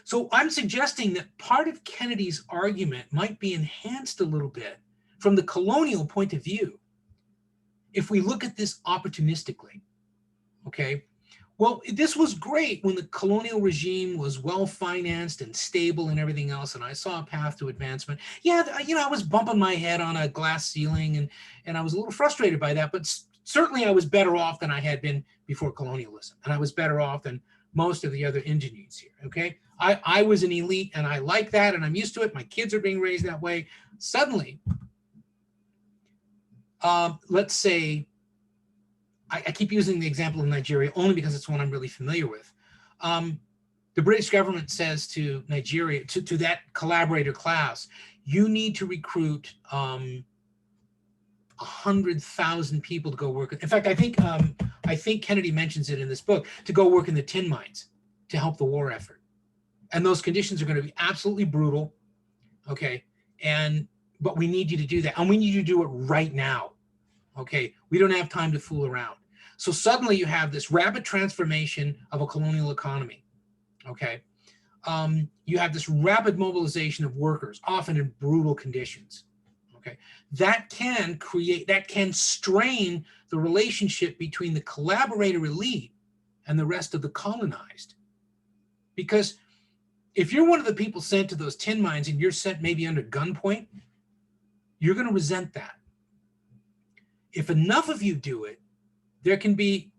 Speaker 1: So I'm suggesting that part of Kennedy's argument might be enhanced a little bit from the colonial point of view if we look at this opportunistically, okay? Well, this was great when the colonial regime was well-financed and stable and everything else, and I saw a path to advancement. Yeah, I was bumping my head on a glass ceiling, and I was a little frustrated by that, but certainly I was better off than I had been before colonialism, and I was better off than most of the other ingenues here, okay? I was an elite, and I like that, and I'm used to it. My kids are being raised that way. Suddenly, let's say, I keep using the example of Nigeria only because it's one I'm really familiar with. The British government says to Nigeria, to that collaborator class, you need to recruit 100,000 people to go work. In fact, I think Kennedy mentions it in this book, to go work in the tin mines to help the war effort. And those conditions are going to be absolutely brutal, okay? But we need you to do that, and we need you to do it right now. Okay, we don't have time to fool around. So suddenly you have this rapid transformation of a colonial economy. Okay, you have this rapid mobilization of workers, often in brutal conditions. Okay, that can strain the relationship between the collaborator elite and the rest of the colonized. Because if you're one of the people sent to those tin mines and you're sent maybe under gunpoint, you're going to resent that. if enough of you do it, there can be,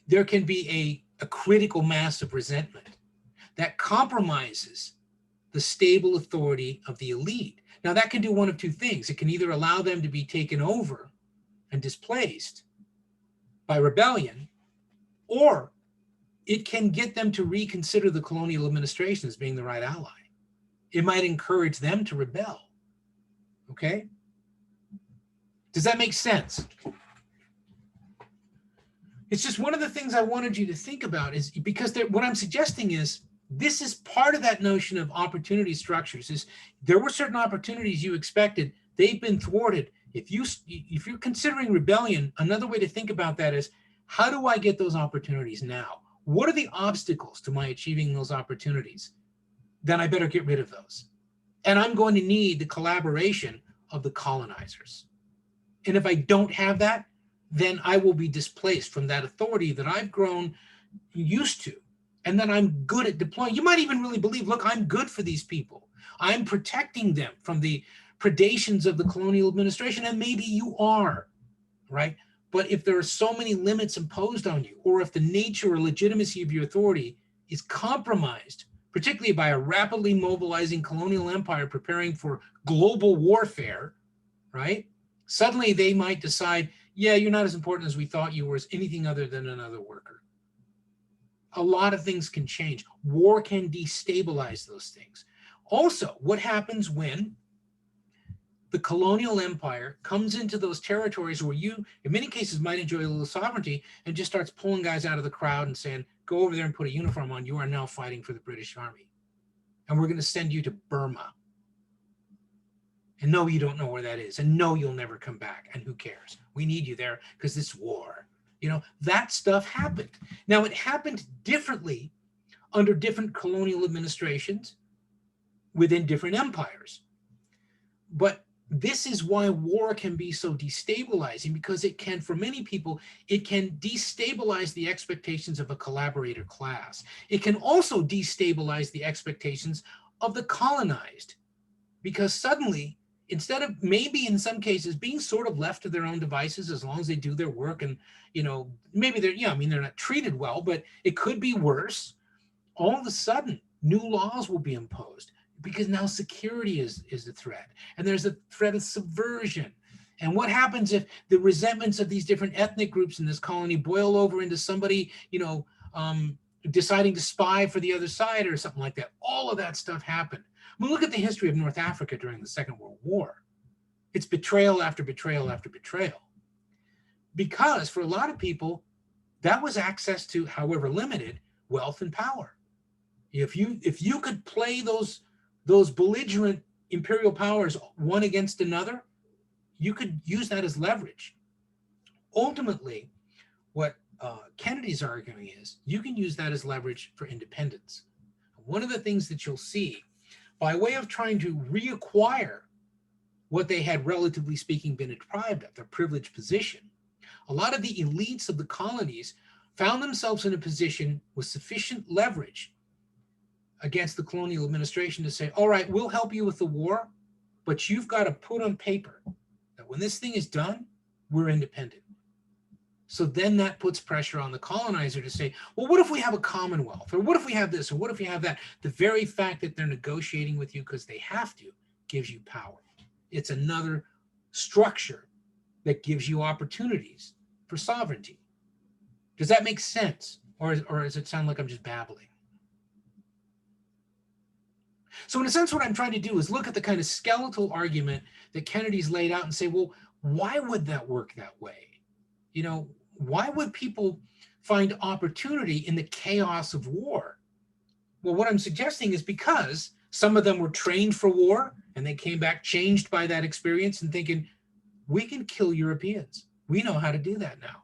Speaker 1: there can be a critical mass of resentment that compromises the stable authority of the elite. Now, that can do one of two things. It can either allow them to be taken over and displaced by rebellion, or it can get them to reconsider the colonial administration as being the right ally. It might encourage them to rebel. Okay? Does that make sense? It's just one of the things I wanted you to think about, is because what I'm suggesting is this is part of that notion of opportunity structures. Is there were certain opportunities you expected, they've been thwarted. If you're considering rebellion, another way to think about that is, how do I get those opportunities now? What are the obstacles to my achieving those opportunities? Then I better get rid of those. And I'm going to need the collaboration of the colonizers. And if I don't have that, then I will be displaced from that authority that I've grown used to, and then I'm good at deploying. You might even really believe, look, I'm good for these people. I'm protecting them from the predations of the colonial administration, and maybe you are, right? But if there are so many limits imposed on you, or if the nature or legitimacy of your authority is compromised, particularly by a rapidly mobilizing colonial empire preparing for global warfare, right? Suddenly they might decide, yeah, you're not as important as we thought you were, as anything other than another worker. A lot of things can change. War can destabilize those things. Also, what happens when the colonial empire comes into those territories where you, in many cases, might enjoy a little sovereignty, and just starts pulling guys out of the crowd and saying, go over there and put a uniform on. You are now fighting for the British Army. And we're going to send you to Burma. And no, you don't know where that is. And no, you'll never come back. And who cares? We need you there because it's war. That stuff happened. Now, it happened differently under different colonial administrations within different empires. But this is why war can be so destabilizing, because it can, for many people, it can destabilize the expectations of a collaborator class. It can also destabilize the expectations of the colonized, because suddenly, instead of maybe in some cases being sort of left to their own devices as long as they do their work, and maybe they're not treated well, but it could be worse. All of a sudden, new laws will be imposed, because now security is a threat, and there's a threat of subversion. And what happens if the resentments of these different ethnic groups in this colony boil over into somebody, deciding to spy for the other side or something like that? All of that stuff happened. I mean, look at the history of North Africa during the Second World War. It's betrayal after betrayal after betrayal. Because for a lot of people, that was access to, however limited, wealth and power. If you could play those belligerent imperial powers one against another, you could use that as leverage. Ultimately, what Kennedy's arguing is, you can use that as leverage for independence. One of the things that you'll see, by way of trying to reacquire what they had, relatively speaking, been deprived of, their privileged position, a lot of the elites of the colonies found themselves in a position with sufficient leverage against the colonial administration to say, all right, we'll help you with the war, but you've got to put on paper that when this thing is done, we're independent. So then that puts pressure on the colonizer to say, well, what if we have a commonwealth? Or what if we have this? Or what if we have that? The very fact that they're negotiating with you because they have to gives you power. It's another structure that gives you opportunities for sovereignty. Does that make sense? Or does it sound like I'm just babbling? So in a sense, what I'm trying to do is look at the kind of skeletal argument that Kennedy's laid out and say, well, why would that work that way? Why would people find opportunity in the chaos of war? Well, what I'm suggesting is because some of them were trained for war and they came back changed by that experience and thinking, we can kill Europeans. We know how to do that now.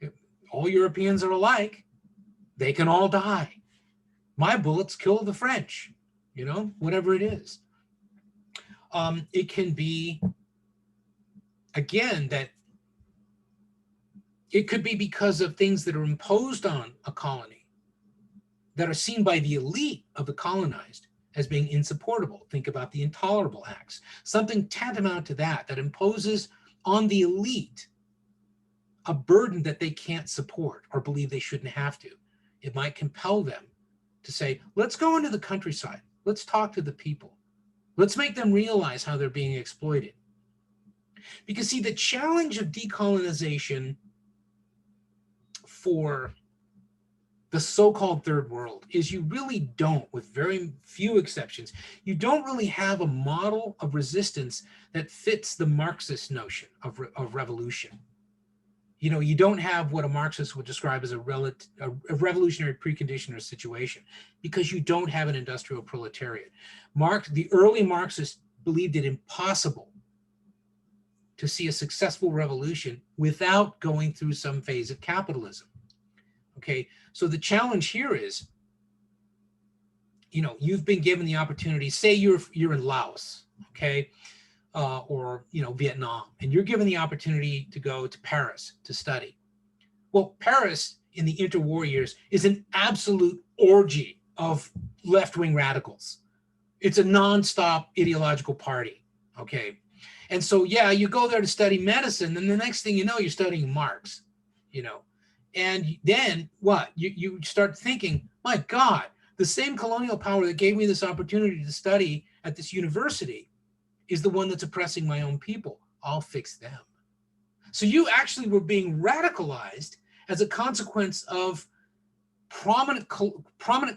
Speaker 1: If all Europeans are alike, they can all die. My bullets kill the French, whatever it is. It can be, again, that it could be because of things that are imposed on a colony that are seen by the elite of the colonized as being insupportable. Think about the Intolerable Acts, something tantamount to that, that imposes on the elite a burden that they can't support or believe they shouldn't have to. It might compel them to say, let's go into the countryside. Let's talk to the people. Let's make them realize how they're being exploited. Because see, the challenge of decolonization for the so-called third world is you really don't, with very few exceptions, you don't really have a model of resistance that fits the Marxist notion of revolution. You know, you don't have what a Marxist would describe as a revolutionary precondition or situation, because you don't have an industrial proletariat. The early Marxists believed it impossible to see a successful revolution without going through some phase of capitalism. Okay, so the challenge here is, you know, you've been given the opportunity, say you're in Laos, okay, or, you know, Vietnam, and you're given the opportunity to go to Paris to study. Well, Paris in the interwar years is an absolute orgy of left-wing radicals. It's a nonstop ideological party, okay? And so, yeah, you go there to study medicine, and the next thing you know, you're studying Marx, you know? And then what? You start thinking, my God, the same colonial power that gave me this opportunity to study at this university is the one that's oppressing my own people. I'll fix them. So you actually were being radicalized as a consequence of prominent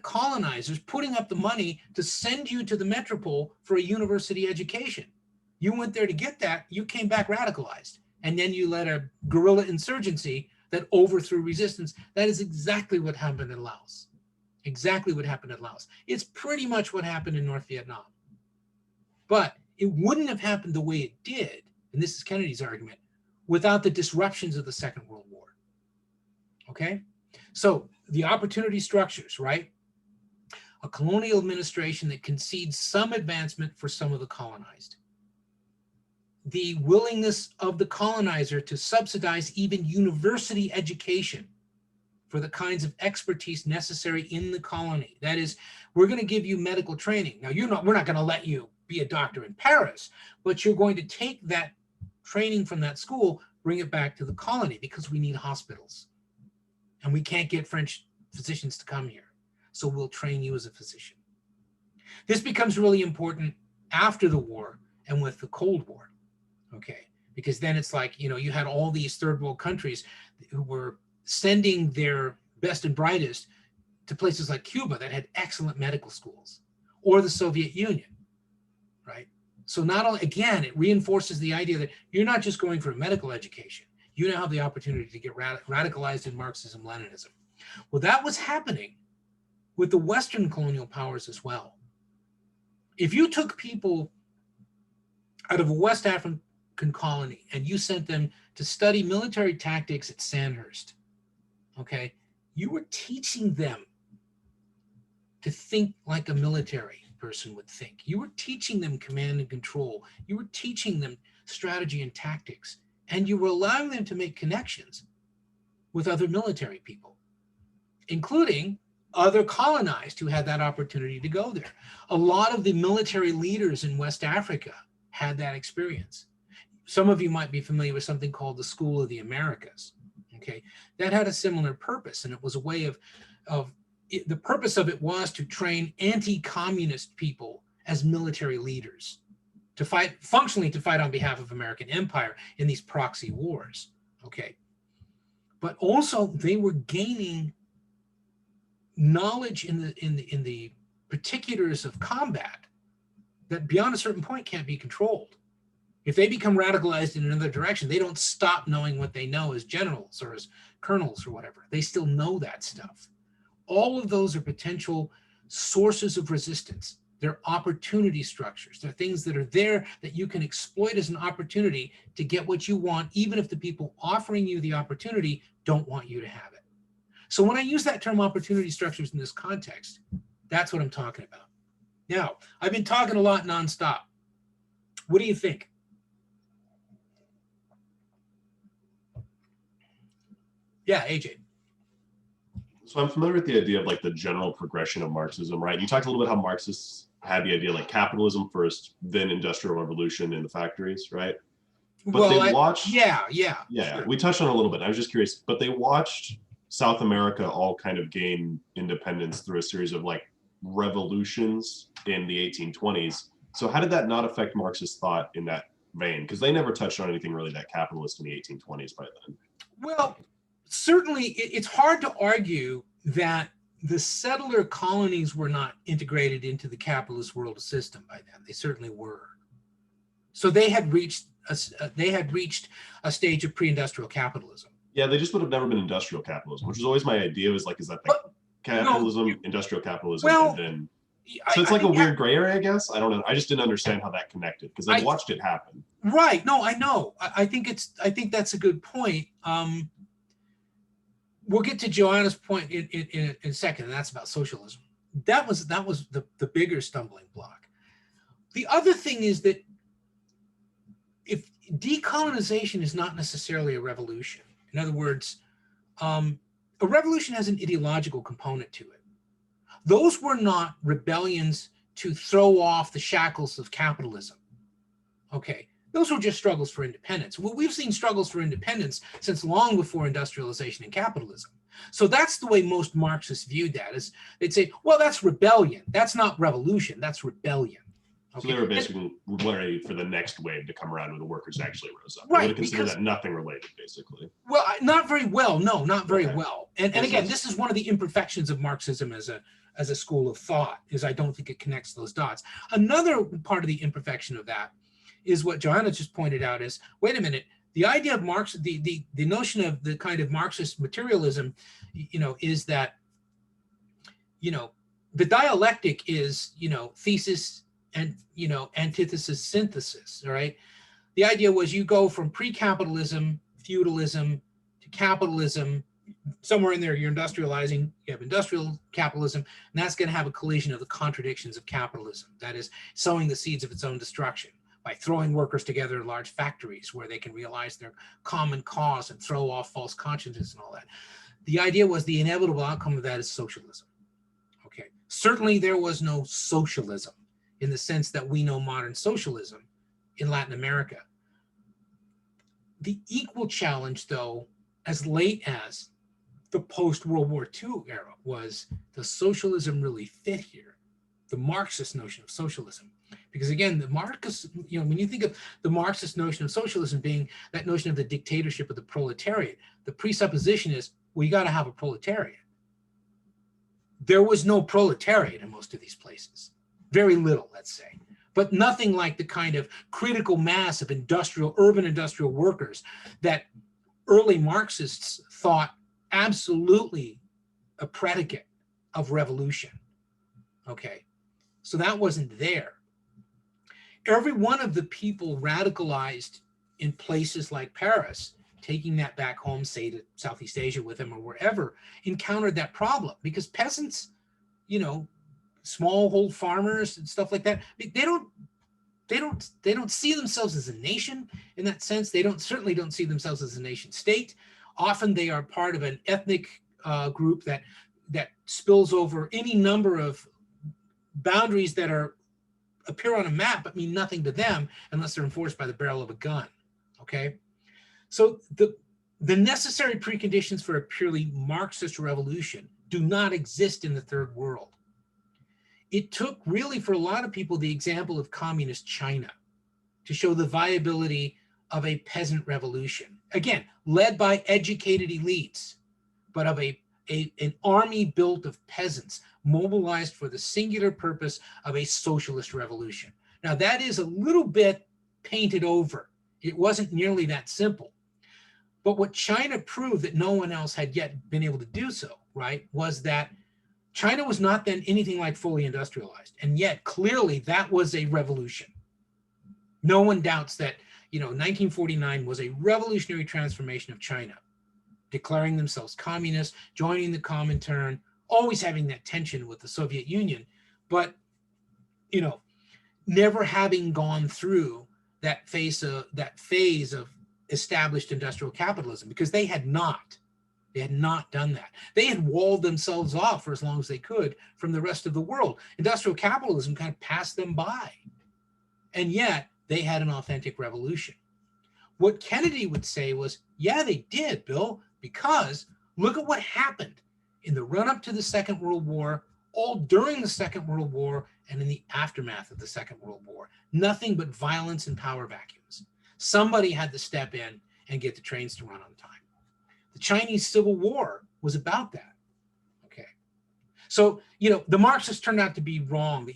Speaker 1: colonizers putting up the money to send you to the metropole for a university education. You went there to get that, you came back radicalized, and then you led a guerrilla insurgency that overthrew resistance. That is exactly what happened in Laos. Exactly what happened in Laos. It's pretty much what happened in North Vietnam. But it wouldn't have happened the way it did, and this is Kennedy's argument, without the disruptions of the Second World War. Okay? So the opportunity structures, right? A colonial administration that concedes some advancement for some of the colonized. The willingness of the colonizer to subsidize even university education for the kinds of expertise necessary in the colony. That is, we're going to give you medical training. Now, we're not going to let you be a doctor in Paris, but you're going to take that training from that school, bring it back to the colony, because we need hospitals. And we can't get French physicians to come here. So we'll train you as a physician. This becomes really important after the war and with the Cold War. Okay, because then it's like, you know, you had all these third world countries who were sending their best and brightest to places like Cuba that had excellent medical schools, or the Soviet Union, right? So not only, again, it reinforces the idea that you're not just going for a medical education, you now have the opportunity to get radicalized in Marxism, Leninism. Well, that was happening with the Western colonial powers as well. If you took people out of a West African colony and you sent them to study military tactics at Sandhurst, okay, you were teaching them to think like a military person would think. You were teaching them command and control. You were teaching them strategy and tactics, and you were allowing them to make connections with other military people, including other colonized who had that opportunity to go there. A lot of the military leaders in West Africa had that experience. Some of you might be familiar with something called the School of the Americas. Okay, that had a similar purpose, and it was a way of the purpose of it was to train anti-communist people as military leaders, to fight, functionally to fight on behalf of American empire in these proxy wars. Okay, but also they were gaining knowledge in the particulars of combat that beyond a certain point can't be controlled. If they become radicalized in another direction, they don't stop knowing what they know as generals or as colonels or whatever. They still know that stuff. All of those are potential sources of resistance. They're opportunity structures. They're things that are there that you can exploit as an opportunity to get what you want, even if the people offering you the opportunity don't want you to have it. So when I use that term opportunity structures in this context, that's what I'm talking about. Now, I've been talking a lot nonstop. What do you think? Yeah, AJ.
Speaker 2: So I'm familiar with the idea of like the general progression of Marxism, right? You talked a little bit how had the idea like capitalism first, then industrial revolution in the factories, right? But
Speaker 1: Well,
Speaker 2: they watched,
Speaker 1: yeah,
Speaker 2: yeah,
Speaker 1: sure.
Speaker 2: we touched on it a little bit. I was just curious, but they watched South America all kind of gain independence through a series of like revolutions in the 1820s. So how did that not affect Marxist thought in that vein? Because they never touched on anything really that capitalist in the 1820s by then.
Speaker 1: Well, certainly it's hard to argue that the settler colonies were not integrated into the capitalist world system by then. They certainly were. So they had reached a stage of pre-industrial capitalism.
Speaker 2: Yeah, they just would have never been industrial capitalism, which was always my idea. Was like, is that like capitalism, industrial capitalism,
Speaker 1: well,
Speaker 2: and then so it's like a weird gray area, I guess. I don't know. I just didn't understand how that connected because I watched it happen.
Speaker 1: Right. No, I know. I think that's a good point. We'll get to Joanna's point in a second, and that's about socialism. That was the bigger stumbling block. The other thing is that if decolonization is not necessarily a revolution, in other words, a revolution has an ideological component to it. Those were not rebellions to throw off the shackles of capitalism. Okay, those were just struggles for independence. Well, we've seen struggles for independence since long before industrialization and capitalism. So that's the way most Marxists viewed that, is they'd say, well, that's rebellion. That's not revolution, that's rebellion.
Speaker 2: Okay. So they were basically ready for the next wave to come around when the workers actually rose up.
Speaker 1: Right,
Speaker 2: they would consider that nothing related, basically.
Speaker 1: Well, not very well. No, not very well. And
Speaker 2: Makes
Speaker 1: again,
Speaker 2: sense.
Speaker 1: this is one of the imperfections of Marxism as a school of thought, is I don't think it connects those dots. Another part of the imperfection of that is what Joanna just pointed out is, wait a minute, the idea of Marx, the notion of the kind of Marxist materialism, is that, the dialectic is, thesis and, antithesis, synthesis, all right? The idea was you go from pre-capitalism, feudalism, to capitalism, somewhere in there you're industrializing, you have industrial capitalism, and that's going to have a collision of the contradictions of capitalism. That is, sowing the seeds of its own destruction by throwing workers together in large factories where they can realize their common cause and throw off false consciences and all that. The idea was the inevitable outcome of that is socialism. Okay, certainly there was no socialism in the sense that we know modern socialism in Latin America. The equal challenge, though, as late as the post-World War II era, was, does socialism really fit here? The Marxist notion of socialism. Because again, the Marxist, when you think of the Marxist notion of socialism being that notion of the dictatorship of the proletariat, the presupposition is, well, you got to have a proletariat. There was no proletariat in most of these places. Very little, let's say. But nothing like the kind of critical mass of urban industrial workers that early Marxists thought absolutely a predicate of revolution. Okay, so that wasn't there. Every one of the people radicalized in places like Paris, taking that back home, say to Southeast Asia with them or wherever, encountered that problem, because peasants, smallhold farmers and stuff like that, they don't see themselves as a nation in that sense. They certainly don't see themselves as a nation state. Often they are part of an ethnic group that spills over any number of boundaries that appear on a map but mean nothing to them unless they're enforced by the barrel of a gun. Okay, so the necessary preconditions for a purely Marxist revolution do not exist in the third world. It took really, for a lot of people, the example of communist China to show the viability of a peasant revolution. Again, led by educated elites, but of an army built of peasants mobilized for the singular purpose of a socialist revolution. Now, that is a little bit painted over. It wasn't nearly that simple. But what China proved that no one else had yet been able to do so, right, was that China was not then anything like fully industrialized. And yet, clearly, that was a revolution. No one doubts that, 1949 was a revolutionary transformation of China, declaring themselves communist, joining the Comintern, always having that tension with the Soviet Union, but, never having gone through that phase of established industrial capitalism, because they had not. They had not done that. They had walled themselves off for as long as they could from the rest of the world. Industrial capitalism kind of passed them by. And yet they had an authentic revolution. What Kennedy would say was, yeah, they did, Bill, because look at what happened in the run-up to the Second World War, all during the Second World War, and in the aftermath of the Second World War. Nothing but violence and power vacuums. Somebody had to step in and get the trains to run on time. The Chinese Civil War was about that. Okay. So, you know, the Marxists turned out to be wrong, that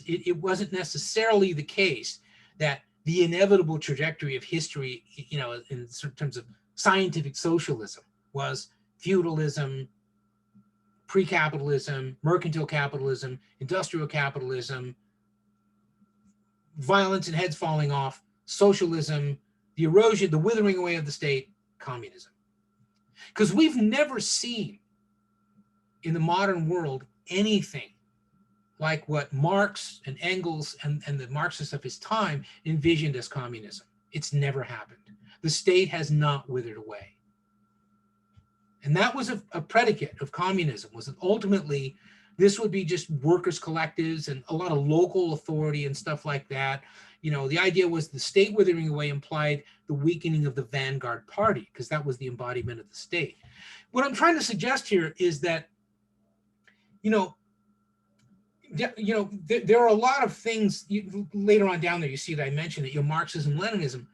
Speaker 1: it wasn't necessarily the case that the inevitable trajectory of history, you know, in terms of scientific socialism was feudalism, pre-capitalism, mercantile capitalism, industrial capitalism, violence and heads falling off, socialism, the erosion, the withering away of the state, communism. Because we've never seen in the modern world anything like what Marx and Engels and the Marxists of his time envisioned as communism. It's never happened. The state has not withered away. And that was a predicate of communism, was that ultimately this would be just workers' collectives and a lot of local authority and stuff like that. You know, the idea was the state withering away implied the weakening of the vanguard party, because that was the embodiment of the state. What I'm trying to suggest here is that, there are a lot of things later on down there, you see that I mentioned that, Marxism, Leninism,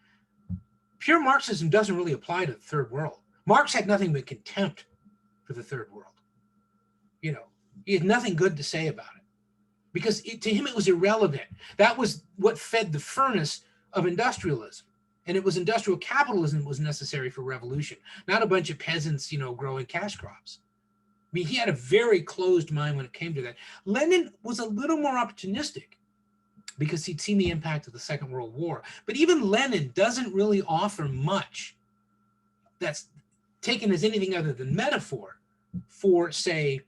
Speaker 1: pure Marxism doesn't really apply to the third world. Marx had nothing but contempt for the third world. He had nothing good to say about it because to him it was irrelevant. That was what fed the furnace of industrialism. And it was industrial capitalism that was necessary for revolution, not a bunch of peasants, growing cash crops. I mean, he had a very closed mind when it came to that. Lenin was a little more opportunistic because he'd seen the impact of the Second World War. But even Lenin doesn't really offer much that's taken as anything other than metaphor for, say,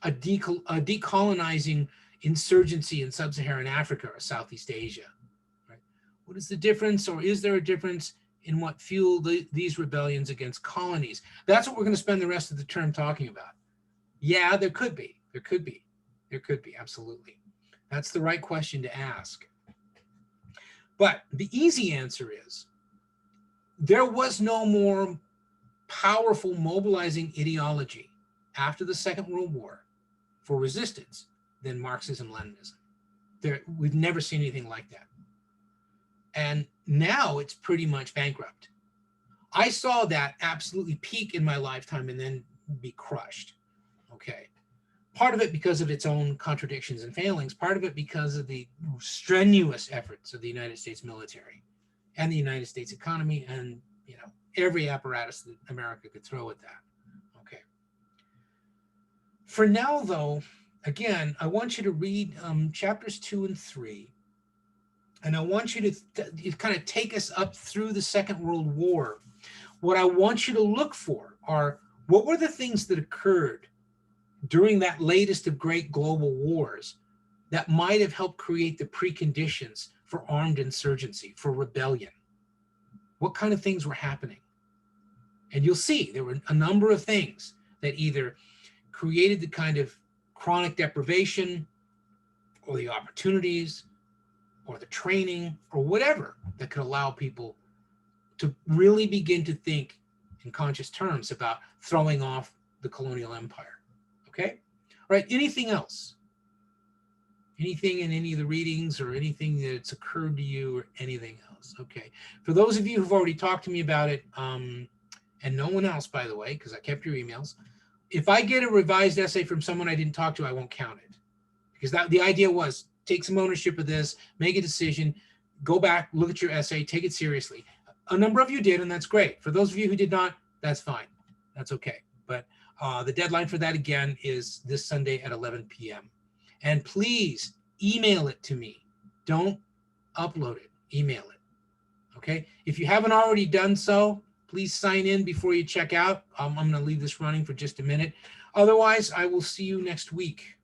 Speaker 1: a decolonizing insurgency in sub-Saharan Africa or Southeast Asia. Right? What is the difference, or is there a difference in what fueled these rebellions against colonies? That's what we're going to spend the rest of the term talking about. Yeah, there could be. There could be. There could be, absolutely. That's the right question to ask. But the easy answer is there was no more powerful mobilizing ideology after the Second World War for resistance than Marxism-Leninism. We've never seen anything like that. And now it's pretty much bankrupt. I saw that absolutely peak in my lifetime and then be crushed. Okay. Part of it because of its own contradictions and failings, part of it because of the strenuous efforts of the United States military and the United States economy and, every apparatus that America could throw at that. Okay. For now, though, again, I want you to read chapters 2 and 3. And I want you to kind of take us up through the Second World War. What I want you to look for are, what were the things that occurred during that latest of great global wars that might have helped create the preconditions for armed insurgency, for rebellion? What kind of things were happening? And you'll see there were a number of things that either created the kind of chronic deprivation or the opportunities or the training or whatever that could allow people to really begin to think in conscious terms about throwing off the colonial empire. Okay? All right, anything else? Anything in any of the readings or anything that's occurred to you or anything else? Okay. For those of you who've already talked to me about it, and no one else, by the way, because I kept your emails, if I get a revised essay from someone I didn't talk to, I won't count it. Because the idea was, take some ownership of this, make a decision, go back, look at your essay, take it seriously. A number of you did, and that's great. For those of you who did not, that's fine. That's okay. But the deadline for that, again, is this Sunday at 11 p.m. And please email it to me. Don't upload it. Email it. Okay? If you haven't already done so, please sign in before you check out. I'm going to leave this running for just a minute. Otherwise, I will see you next week.